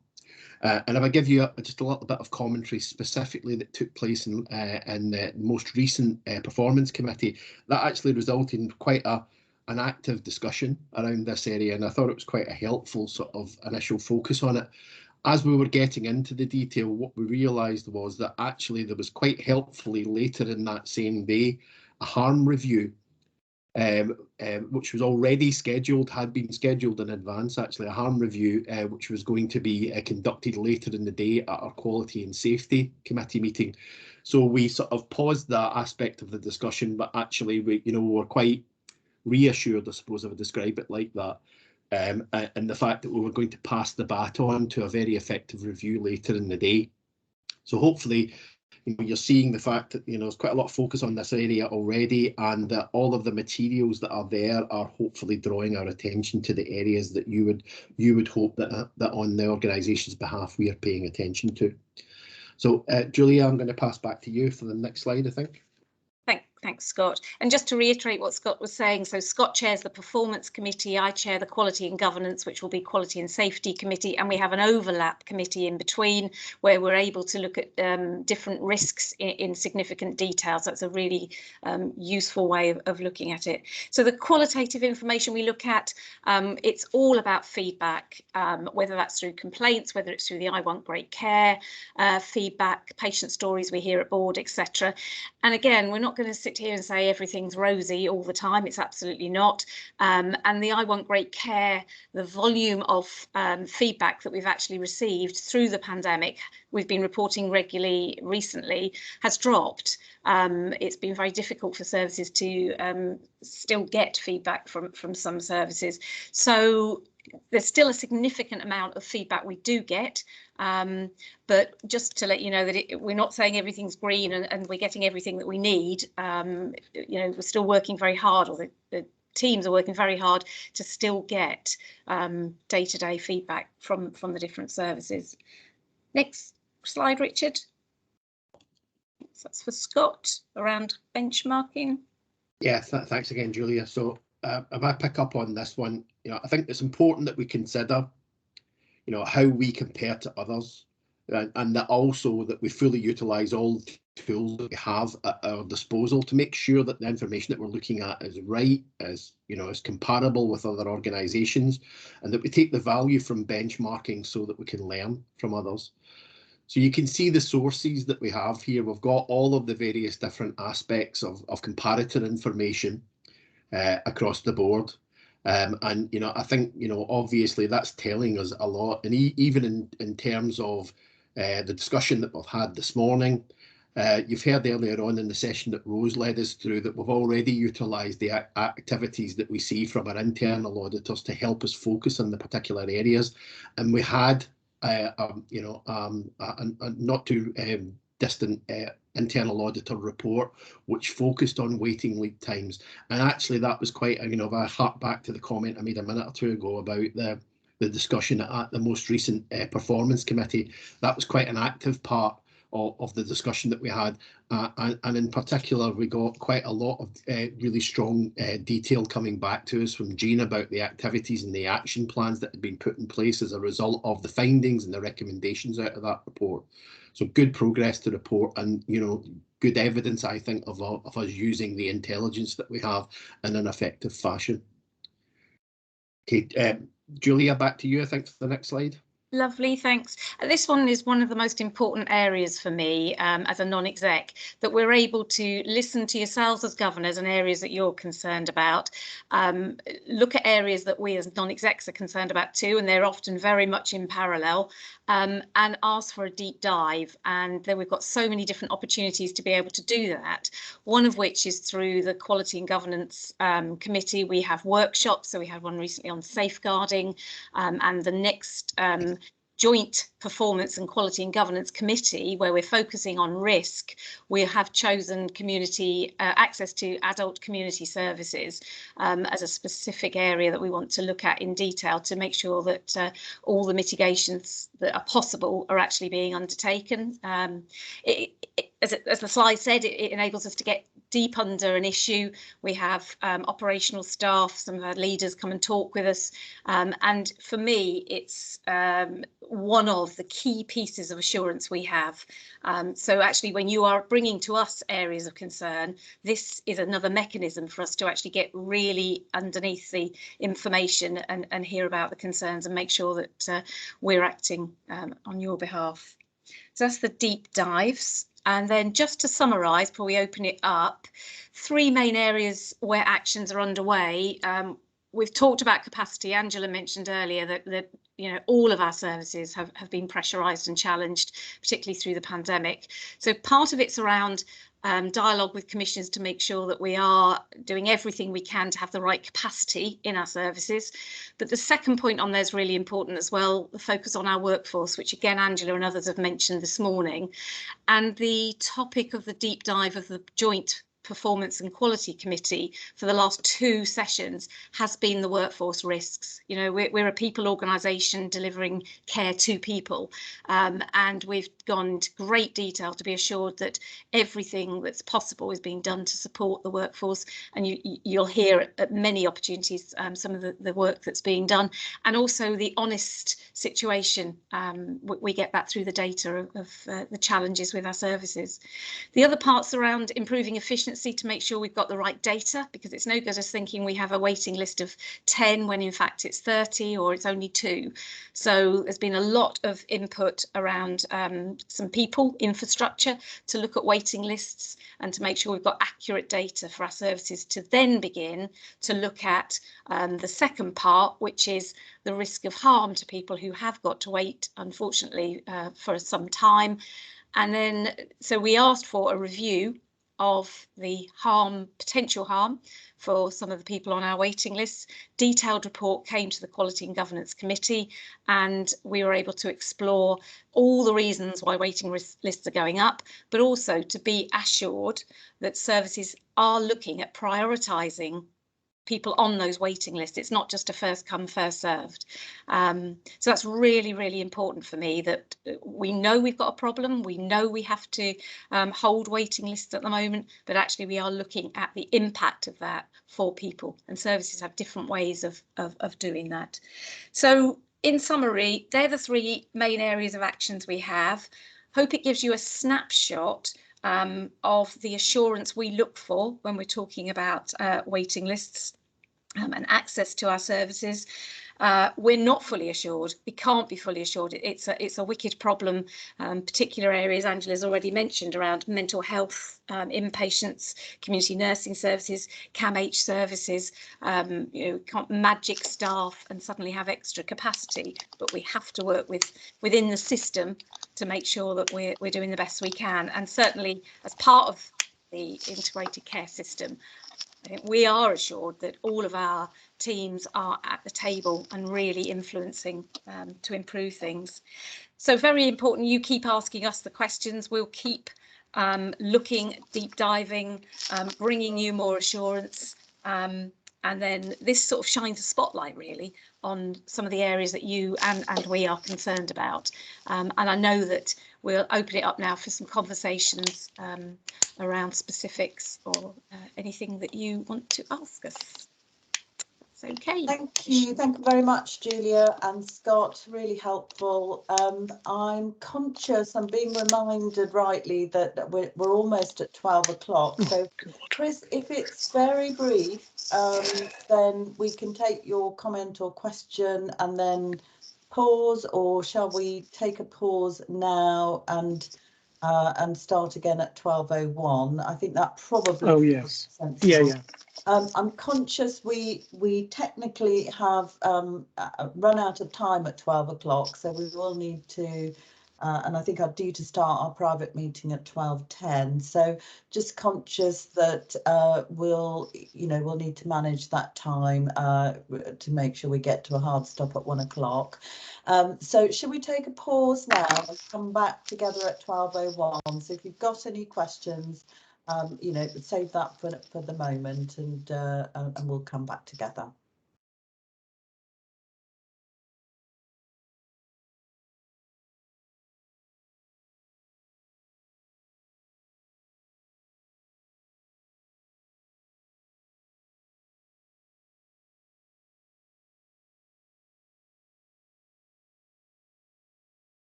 And if I give you just a little bit of commentary specifically that took place in the most recent performance committee, that actually resulted in quite an active discussion around this area, and I thought it was quite a helpful sort of initial focus on it. As we were getting into the detail, what we realised was that actually there was quite helpfully later in that same day a harm review, which was already scheduled, had been scheduled in advance, actually, a harm review which was going to be conducted later in the day at our Quality and Safety Committee meeting. So we sort of paused that aspect of the discussion, but actually we, you know, were quite reassured, I suppose I would describe it like that, and the fact that we were going to pass the baton to a very effective review later in the day. So hopefully, you know, you're seeing the fact that, you know, there's quite a lot of focus on this area already, and that all of the materials that are there are hopefully drawing our attention to the areas that you would hope that on the organisation's behalf we are paying attention to. So Julia, I'm going to pass back to you for the next slide, I think. Thanks, Scott. And just to reiterate what Scott was saying, so Scott chairs the Performance Committee, I chair the Quality and Governance, which will be Quality and Safety Committee, and we have an overlap committee in between where we're able to look at different risks in significant detail. So that's a really useful way of looking at it. So the qualitative information we look at, it's all about feedback, whether that's through complaints, whether it's through the I Want Great Care feedback, patient stories we hear at board, etc. And again, we're not going to sit here and say everything's rosy all the time. It's absolutely not. And the I Want Great Care, the volume of feedback that we've actually received through the pandemic, we've been reporting regularly recently, has dropped. It's been very difficult for services to still get feedback from some services. So there's still a significant amount of feedback we do get, but just to let you know that we're not saying everything's green and we're getting everything that we need. You know, we're still working very hard, or the teams are working very hard to still get day-to-day feedback from the different services. Next slide, Richard. So that's for Scott around benchmarking. Yeah, thanks again, Julia. So if I pick up on this one, you know, I think it's important that we consider, you know, how we compare to others. and that also that we fully utilise all tools that we have at our disposal to make sure that the information that we're looking at is right, is comparable with other organisations, and that we take the value from benchmarking so that we can learn from others. So you can see the sources that we have here. We've got all of the various different aspects of comparator information across the board. And I think obviously that's telling us a lot, and even in terms of the discussion that we've had this morning, you've heard earlier on in the session that Rose led us through that we've already utilised the activities that we see from our internal auditors to help us focus on the particular areas, and we had a not too distant internal auditor report which focused on waiting lead times, and actually that was quite if I hark back to the comment I made a minute or two ago about the discussion at the most recent performance committee, that was quite an active part of the discussion that we had, and in particular we got quite a lot of really strong detail coming back to us from Jean about the activities and the action plans that had been put in place as a result of the findings and the recommendations out of that report. So good progress to report, and good evidence, I think, of us using the intelligence that we have in an effective fashion. Okay, Julia, back to you, I think, for the next slide. Lovely, thanks. This one is one of the most important areas for me as a non-exec, that we're able to listen to yourselves as governors and areas that you're concerned about, look at areas that we as non-execs are concerned about too, and they're often very much in parallel, and ask for a deep dive. And then we've got so many different opportunities to be able to do that, one of which is through the Quality and Governance Committee. We have workshops, so we had one recently on safeguarding, and the next Joint Performance and Quality and Governance Committee, where we're focusing on risk, we have chosen community access to adult community services as a specific area that we want to look at in detail to make sure that all the mitigations that are possible are actually being undertaken. As the slide said, it enables us to get deep under an issue. We have operational staff, some of our leaders come and talk with us, and for me it's one of the key pieces of assurance we have. So actually when you are bringing to us areas of concern, this is another mechanism for us to actually get really underneath the information and hear about the concerns and make sure that we're acting on your behalf. So that's the deep dives. And then just to summarise before we open it up, 3 main areas where actions are underway. We've talked about capacity. Angela mentioned earlier that all of our services have been pressurised and challenged, particularly through the pandemic. So part of it's around dialogue with commissions to make sure that we are doing everything we can to have the right capacity in our services. But the second point on there is really important as well, the focus on our workforce, which again Angela and others have mentioned this morning, and the topic of the deep dive of the Joint Performance and Quality Committee for the last 2 sessions has been the workforce risks. We're a people organisation delivering care to people, and we've gone into great detail to be assured that everything that's possible is being done to support the workforce, and you'll hear at many opportunities some of the work that's being done, and also the honest situation. We get that through the data of the challenges with our services. The other parts around improving efficiency to make sure we've got the right data, because it's no good us thinking we have a waiting list of 10 when in fact it's 30 or it's only 2. So there's been a lot of input around some people, infrastructure, to look at waiting lists and to make sure we've got accurate data for our services to then begin to look at the second part, which is the risk of harm to people who have got to wait, unfortunately, for some time. And then, so we asked for a review of the potential harm for some of the people on our waiting lists. Detailed report came to the Quality and Governance Committee, and we were able to explore all the reasons why waiting lists are going up, but also to be assured that services are looking at prioritising people on those waiting lists. It's not just a first come, first served. So that's really, really important for me, that we know we've got a problem. We know we have to hold waiting lists at the moment, but actually we are looking at the impact of that for people, and services have different ways of doing that. So in summary, they're the three main areas of actions we have. Hope it gives you a snapshot of the assurance we look for when we're talking about waiting lists and access to our services. We're not fully assured. We can't be fully assured. It's a wicked problem. Particular areas Angela's already mentioned around mental health, inpatients, community nursing services, CAMH services. You know, can't magic staff and suddenly have extra capacity, but we have to work within the system to make sure that we're doing the best we can. And certainly as part of the integrated care system, I think we are assured that all of our teams are at the table and really influencing to improve things. So very important, you keep asking us the questions. We'll keep looking, deep diving, bringing you more assurance. And then this sort of shines a spotlight really on some of the areas that you and we are concerned about. And I know that we'll open it up now for some conversations around specifics or anything that you want to ask us. That's okay. Thank you very much, Julia and Scott, really helpful. I'm conscious, I'm being reminded rightly that we're almost at 12 o'clock. So Chris, if it's very brief, then we can take your comment or question and then pause, or shall we take a pause now and start again at 12:01? I think that probably. Oh yes. Sensible. Yeah. I'm conscious we technically have run out of time at 12 o'clock, so we will need to, and I think I'm due to start our private meeting at 12:10. So just conscious that we'll need to manage that time to make sure we get to a hard stop at 1 o'clock. So should we take a pause now and come back together at 12:01? So if you've got any questions, save that for the moment, and we'll come back together.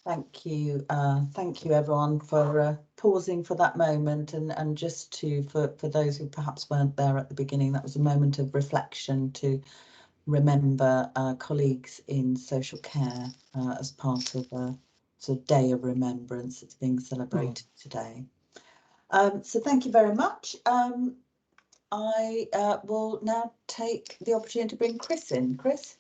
Thank you everyone for pausing for that moment, and just for those who perhaps weren't there at the beginning, that was a moment of reflection to remember colleagues in social care as part of a sort of day of remembrance that's being celebrated today. So thank you very much. I will now take the opportunity to bring Chris in. Chris?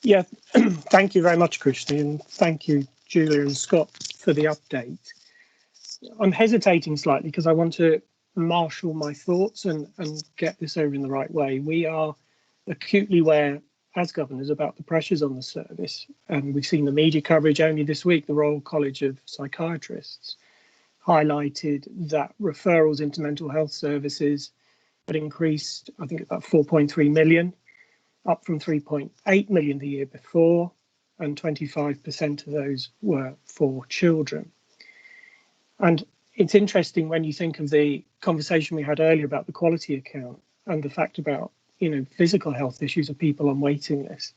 Yeah, thank you very much, Krishni, and thank you, Julia and Scott, for the update. I'm hesitating slightly because I want to marshal my thoughts and get this over in the right way. We are acutely aware as governors about the pressures on the service, and we've seen the media coverage only this week. The Royal College of Psychiatrists highlighted that referrals into mental health services had increased, I think, about 4.3 million, up from 3.8 million the year before, and 25% of those were for children. And it's interesting when you think of the conversation we had earlier about the quality account and the fact about, physical health issues of people on waiting lists.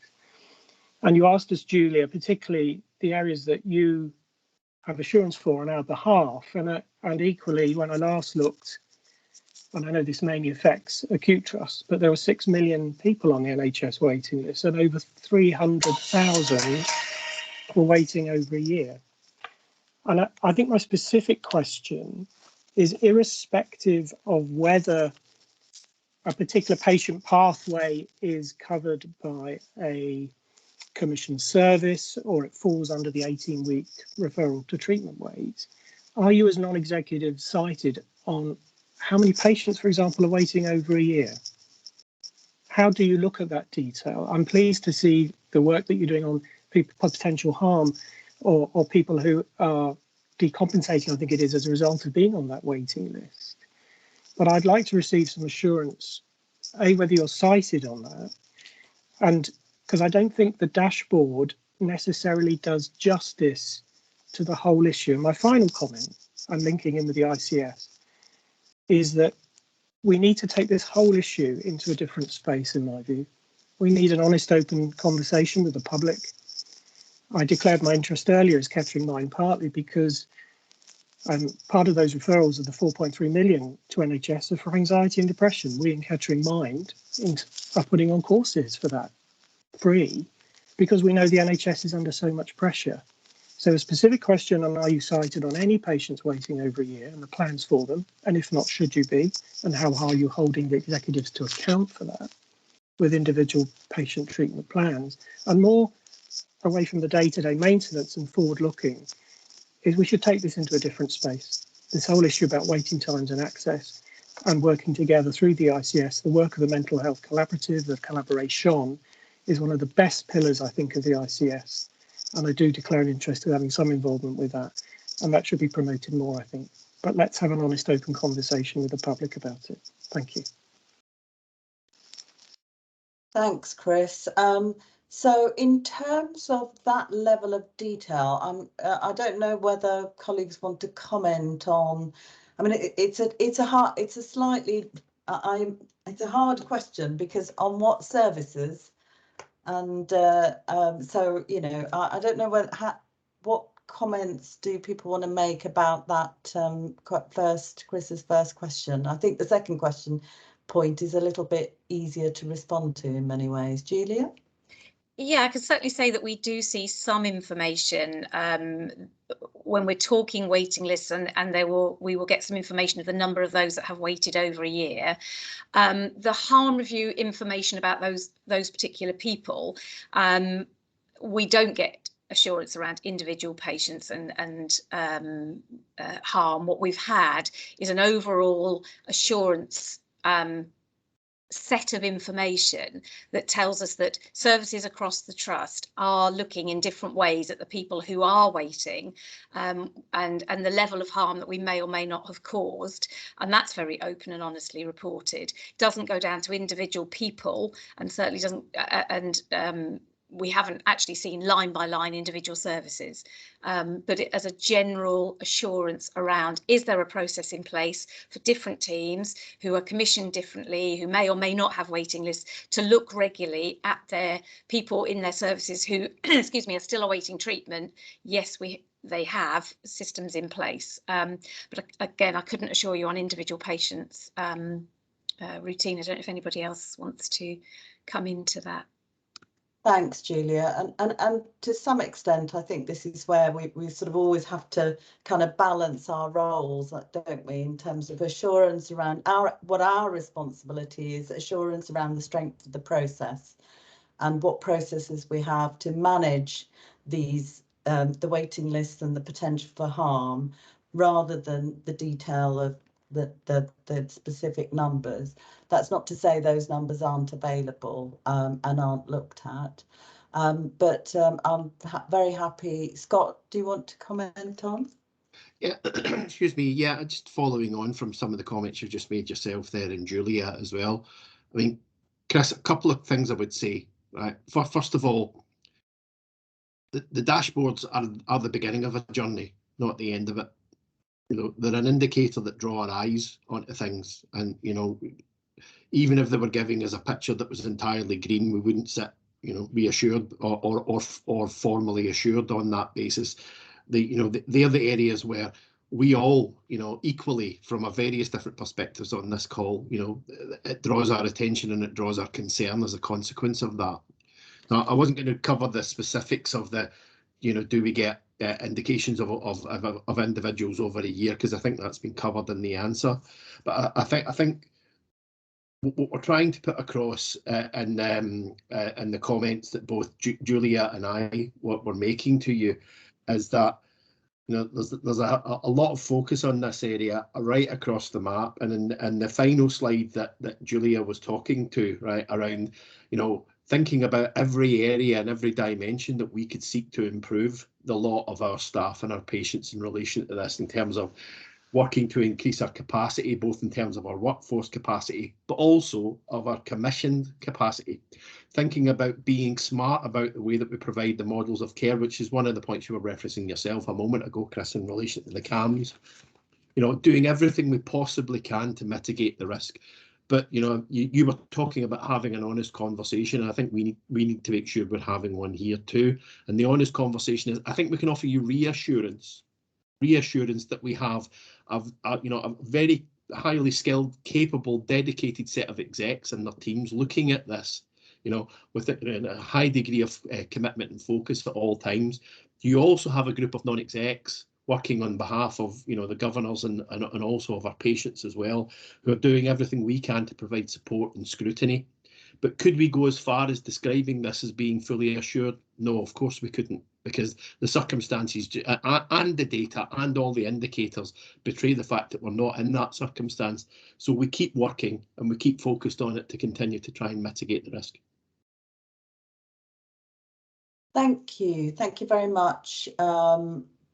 And you asked us, Julia, particularly the areas that you have assurance for on our behalf. And equally, when I last looked, and I know this mainly affects acute trusts, but there were 6 million people on the NHS waiting list, and over 300,000 were waiting over a year. And I think my specific question is, irrespective of whether a particular patient pathway is covered by a commissioned service or it falls under the 18-week referral to treatment wait, are you as non-executive cited on how many patients, for example, are waiting over a year? How do you look at that detail? I'm pleased to see the work that you're doing on people, potential harm, or people who are decompensating, I think it is, as a result of being on that waiting list. But I'd like to receive some assurance, A, whether you're cited on that, and because I don't think the dashboard necessarily does justice to the whole issue. And my final comment, I'm linking in with the ICS, is that we need to take this whole issue into a different space, in my view. We need an honest, open conversation with the public. I declared my interest earlier as Kettering Mind partly because part of those referrals of the 4.3 million to NHS are for anxiety and depression. We in Kettering Mind are putting on courses for that free because we know the NHS is under so much pressure. So a specific question on, are you cited on any patients waiting over a year and the plans for them? And if not, should you be? And how are you holding the executives to account for that with individual patient treatment plans? And more away from the day-to-day maintenance and forward-looking, is we should take this into a different space. This whole issue about waiting times and access and working together through the ICS, the work of the Mental Health Collaborative, the collaboration, is one of the best pillars, I think, of the ICS. And I do declare an interest in having some involvement with that. And that should be promoted more, I think. But let's have an honest, open conversation with the public about it. Thank you. Thanks, Chris. So in terms of that level of detail, I don't know whether colleagues want to comment on. I mean, it's a hard question because on what services, and so you know, I don't know what comments do people want to make about that Chris's first question. I think the second point is a little bit easier to respond to in many ways. Julia? Yeah, I can certainly say that we do see some information when we're talking waiting lists, and we will get some information of the number of those that have waited over a year. The harm review information about those particular people, we don't get assurance around individual patients and harm. What we've had is an overall assurance set of information that tells us that services across the trust are looking in different ways at the people who are waiting, and the level of harm that we may or may not have caused, and that's very open and honestly reported. Doesn't go down to individual people, and certainly doesn't, we haven't actually seen line by line individual services, but as a general assurance around, is there a process in place for different teams who are commissioned differently, who may or may not have waiting lists, to look regularly at their people in their services who, excuse me, are still awaiting treatment? Yes, they have systems in place, but again, I couldn't assure you on individual patients' routine. I don't know if anybody else wants to come into that. Thanks, Julia. And to some extent, I think this is where we sort of always have to kind of balance our roles, don't we, in terms of assurance around what our responsibility is, assurance around the strength of the process and what processes we have to manage these, the waiting lists and the potential for harm, rather than the detail of the specific numbers. That's not to say those numbers aren't available and aren't looked at, but I'm very happy. Scott, do you want to comment on? Yeah, excuse me. Yeah, just following on from some of the comments you just made yourself there, and Julia as well. I mean, Chris, a couple of things I would say. Right, first of all, the dashboards are the beginning of a journey, not the end of it. You know, they're an indicator that draw our eyes onto things, and you know, even if they were giving us a picture that was entirely green, we wouldn't sit, you know, reassured or formally assured on that basis. They're the areas where we all, equally from a various different perspectives on this call, it draws our attention and it draws our concern as a consequence of that. Now, I wasn't going to cover the specifics of the, do we get indications of individuals over a year, because I think that's been covered in the answer. But I think what we're trying to put across in the comments that both Julia and I were making to you is that there's a lot of focus on this area right across the map, and in the final slide that Julia was talking to, right, around thinking about every area and every dimension that we could seek to improve the lot of our staff and our patients in relation to this, in terms of working to increase our capacity, both in terms of our workforce capacity, but also of our commissioned capacity. Thinking about being smart about the way that we provide the models of care, which is one of the points you were referencing yourself a moment ago, Chris, in relation to the CAMs. Doing everything we possibly can to mitigate the risk. But you were talking about having an honest conversation, and I think we need to make sure we're having one here too. And the honest conversation is, I think we can offer you reassurance that we have a very highly skilled, capable, dedicated set of execs and their teams looking at this, with a high degree of commitment and focus at all times. You also have a group of non-execs working on behalf of the governors and also of our patients as well, who are doing everything we can to provide support and scrutiny. But could we go as far as describing this as being fully assured? No, of course we couldn't, because the circumstances and the data and all the indicators betray the fact that we're not in that circumstance. So we keep working and we keep focused on it to continue to try and mitigate the risk. Thank you very much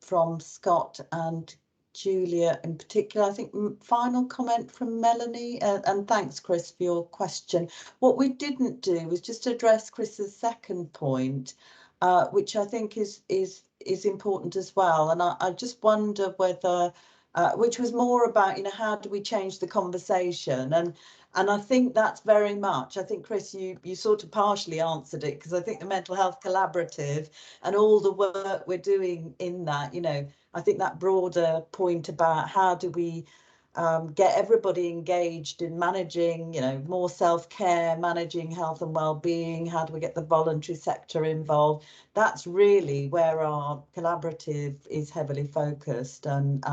from Scott and Julia in particular. I think final comment from Melanie, and thanks, Chris, for your question. What we didn't do was just address Chris's second point, which I think is important as well. And I just wonder whether, which was more about, how do we change the conversation? And I think that's very much, I think, Chris, you sort of partially answered it, because I think the Mental Health Collaborative and all the work we're doing in that, I think that broader point about how do we get everybody engaged in managing, more self-care, managing health and well-being, how do we get the voluntary sector involved? That's really where our collaborative is heavily focused, and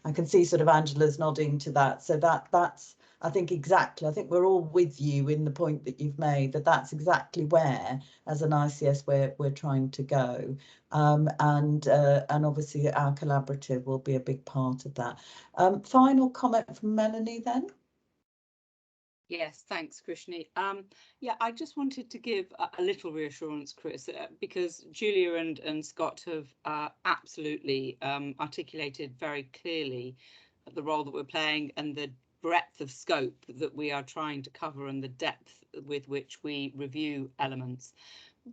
I can see sort of Angela's nodding to that. So that's, I think we're all with you in the point that you've made, that's exactly where, as an ICS, we're trying to go, and obviously our collaborative will be a big part of that. Final comment from Melanie then. Yes, thanks, Krishni. Yeah, I just wanted to give a little reassurance, Chris, because Julia and Scott have absolutely articulated very clearly the role that we're playing and the breadth of scope that we are trying to cover and the depth with which we review elements.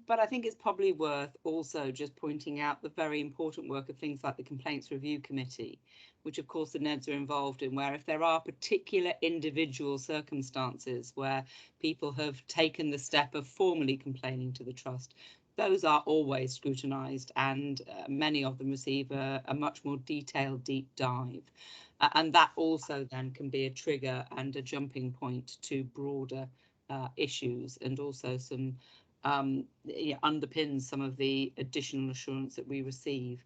But I think it's probably worth also just pointing out the very important work of things like the Complaints Review Committee, which of course the NEDs are involved in, where if there are particular individual circumstances where people have taken the step of formally complaining to the Trust, those are always scrutinised, and many of them receive a much more detailed deep dive. And that also then can be a trigger and a jumping point to broader issues, and also some underpins some of the additional assurance that we receive.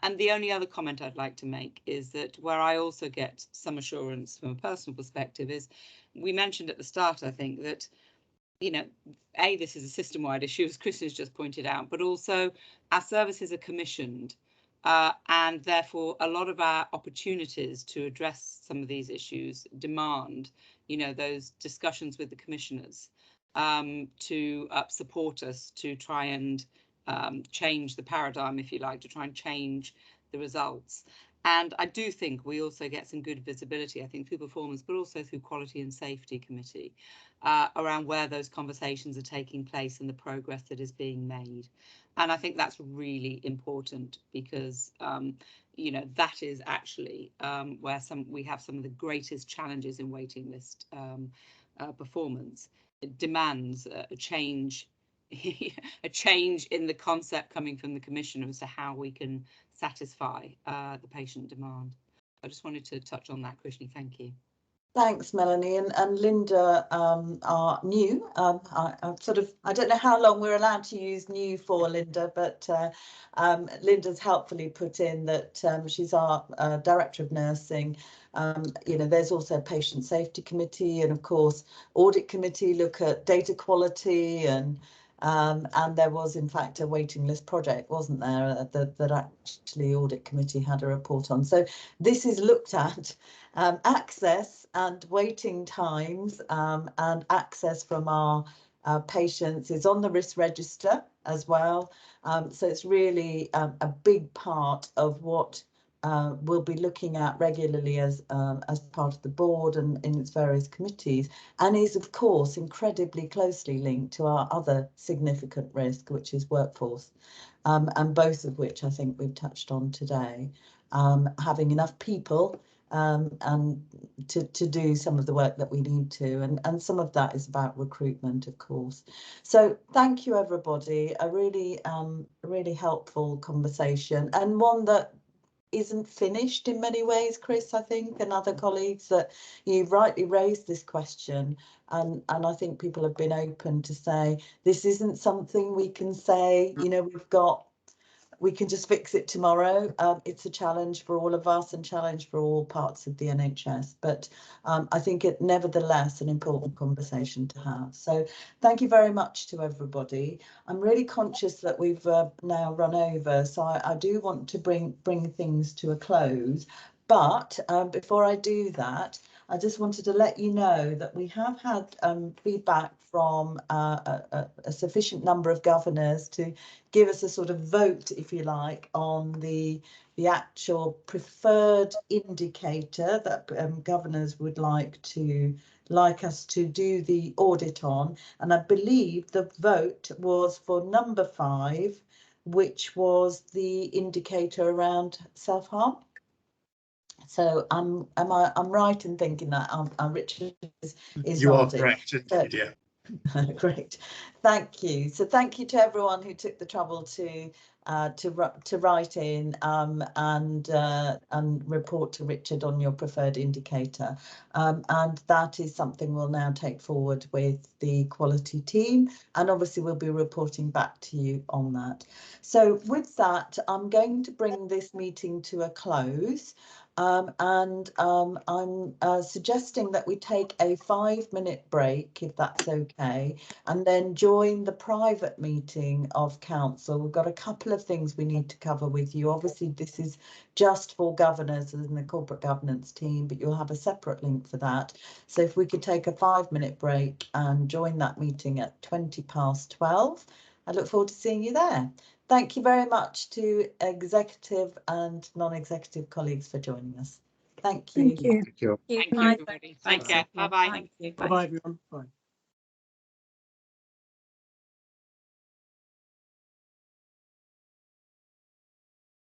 And the only other comment I'd like to make is that where I also get some assurance from a personal perspective is, we mentioned at the start, I think, that this is a system-wide issue, as Chris has just pointed out, but also our services are commissioned. And therefore, a lot of our opportunities to address some of these issues demand, those discussions with the commissioners to support us to try and change the paradigm, if you like, to try and change the results. And I do think we also get some good visibility, I think, through performance, but also through Quality and Safety Committee, around where those conversations are taking place and the progress that is being made. And I think that's really important, because, that is actually where we have some of the greatest challenges in waiting list performance. It demands a change in the concept coming from the Commissioner as to how we can satisfy the patient demand. I just wanted to touch on that, Krishni. Thank you. Thanks, Melanie, and Linda are new. I don't know how long we're allowed to use new for, Linda, but Linda's helpfully put in that she's our Director of Nursing. There's also a Patient Safety Committee and, of course, Audit Committee look at data quality and there was, in fact, a waiting list project, wasn't there, that actually Audit Committee had a report on. So this is looked at. Access and waiting times and access from our patients is on the risk register as well. So it's really a big part of what we'll be looking at regularly as part of the board and in its various committees, and is of course incredibly closely linked to our other significant risk, which is workforce, and both of which I think we've touched on today. Having enough people and to do some of the work that we need to, and some of that is about recruitment, of course. So thank you, everybody. A really really helpful conversation, and one that isn't finished in many ways, Chris, I think, and other colleagues, that you rightly raised this question, and I think people have been open to say this isn't something we can say, we can just fix it tomorrow. It's a challenge for all of us and challenge for all parts of the NHS. But I think it nevertheless an important conversation to have. So thank you very much to everybody. I'm really conscious that we've now run over, so I do want to bring things to a close. But before I do that, I just wanted to let you know that we have had feedback from a sufficient number of governors to give us a sort of vote, if you like, on the actual preferred indicator that governors would like us to do the audit on. And I believe the vote was for number 5, which was the indicator around self-harm. So I'm right in thinking that Richard is you nodding. are correct, indeed, yeah. Great, thank you. So thank you to everyone who took the trouble to write in and report to Richard on your preferred indicator, and that is something we'll now take forward with the quality team, and obviously we'll be reporting back to you on that. So with that, I'm going to bring this meeting to a close. I'm suggesting that we take a 5-minute break, if that's okay, and then join the private meeting of council. We've got a couple of things we need to cover with you. Obviously, this is just for governors and the corporate governance team, but you'll have a separate link for that. So if we could take a 5-minute break and join that meeting at 20:12, I look forward to seeing you there. Thank you very much to executive and non-executive colleagues for joining us. Thank you. Thank you. Thank you, everybody. Take care. Bye-bye. Bye, everyone. Bye.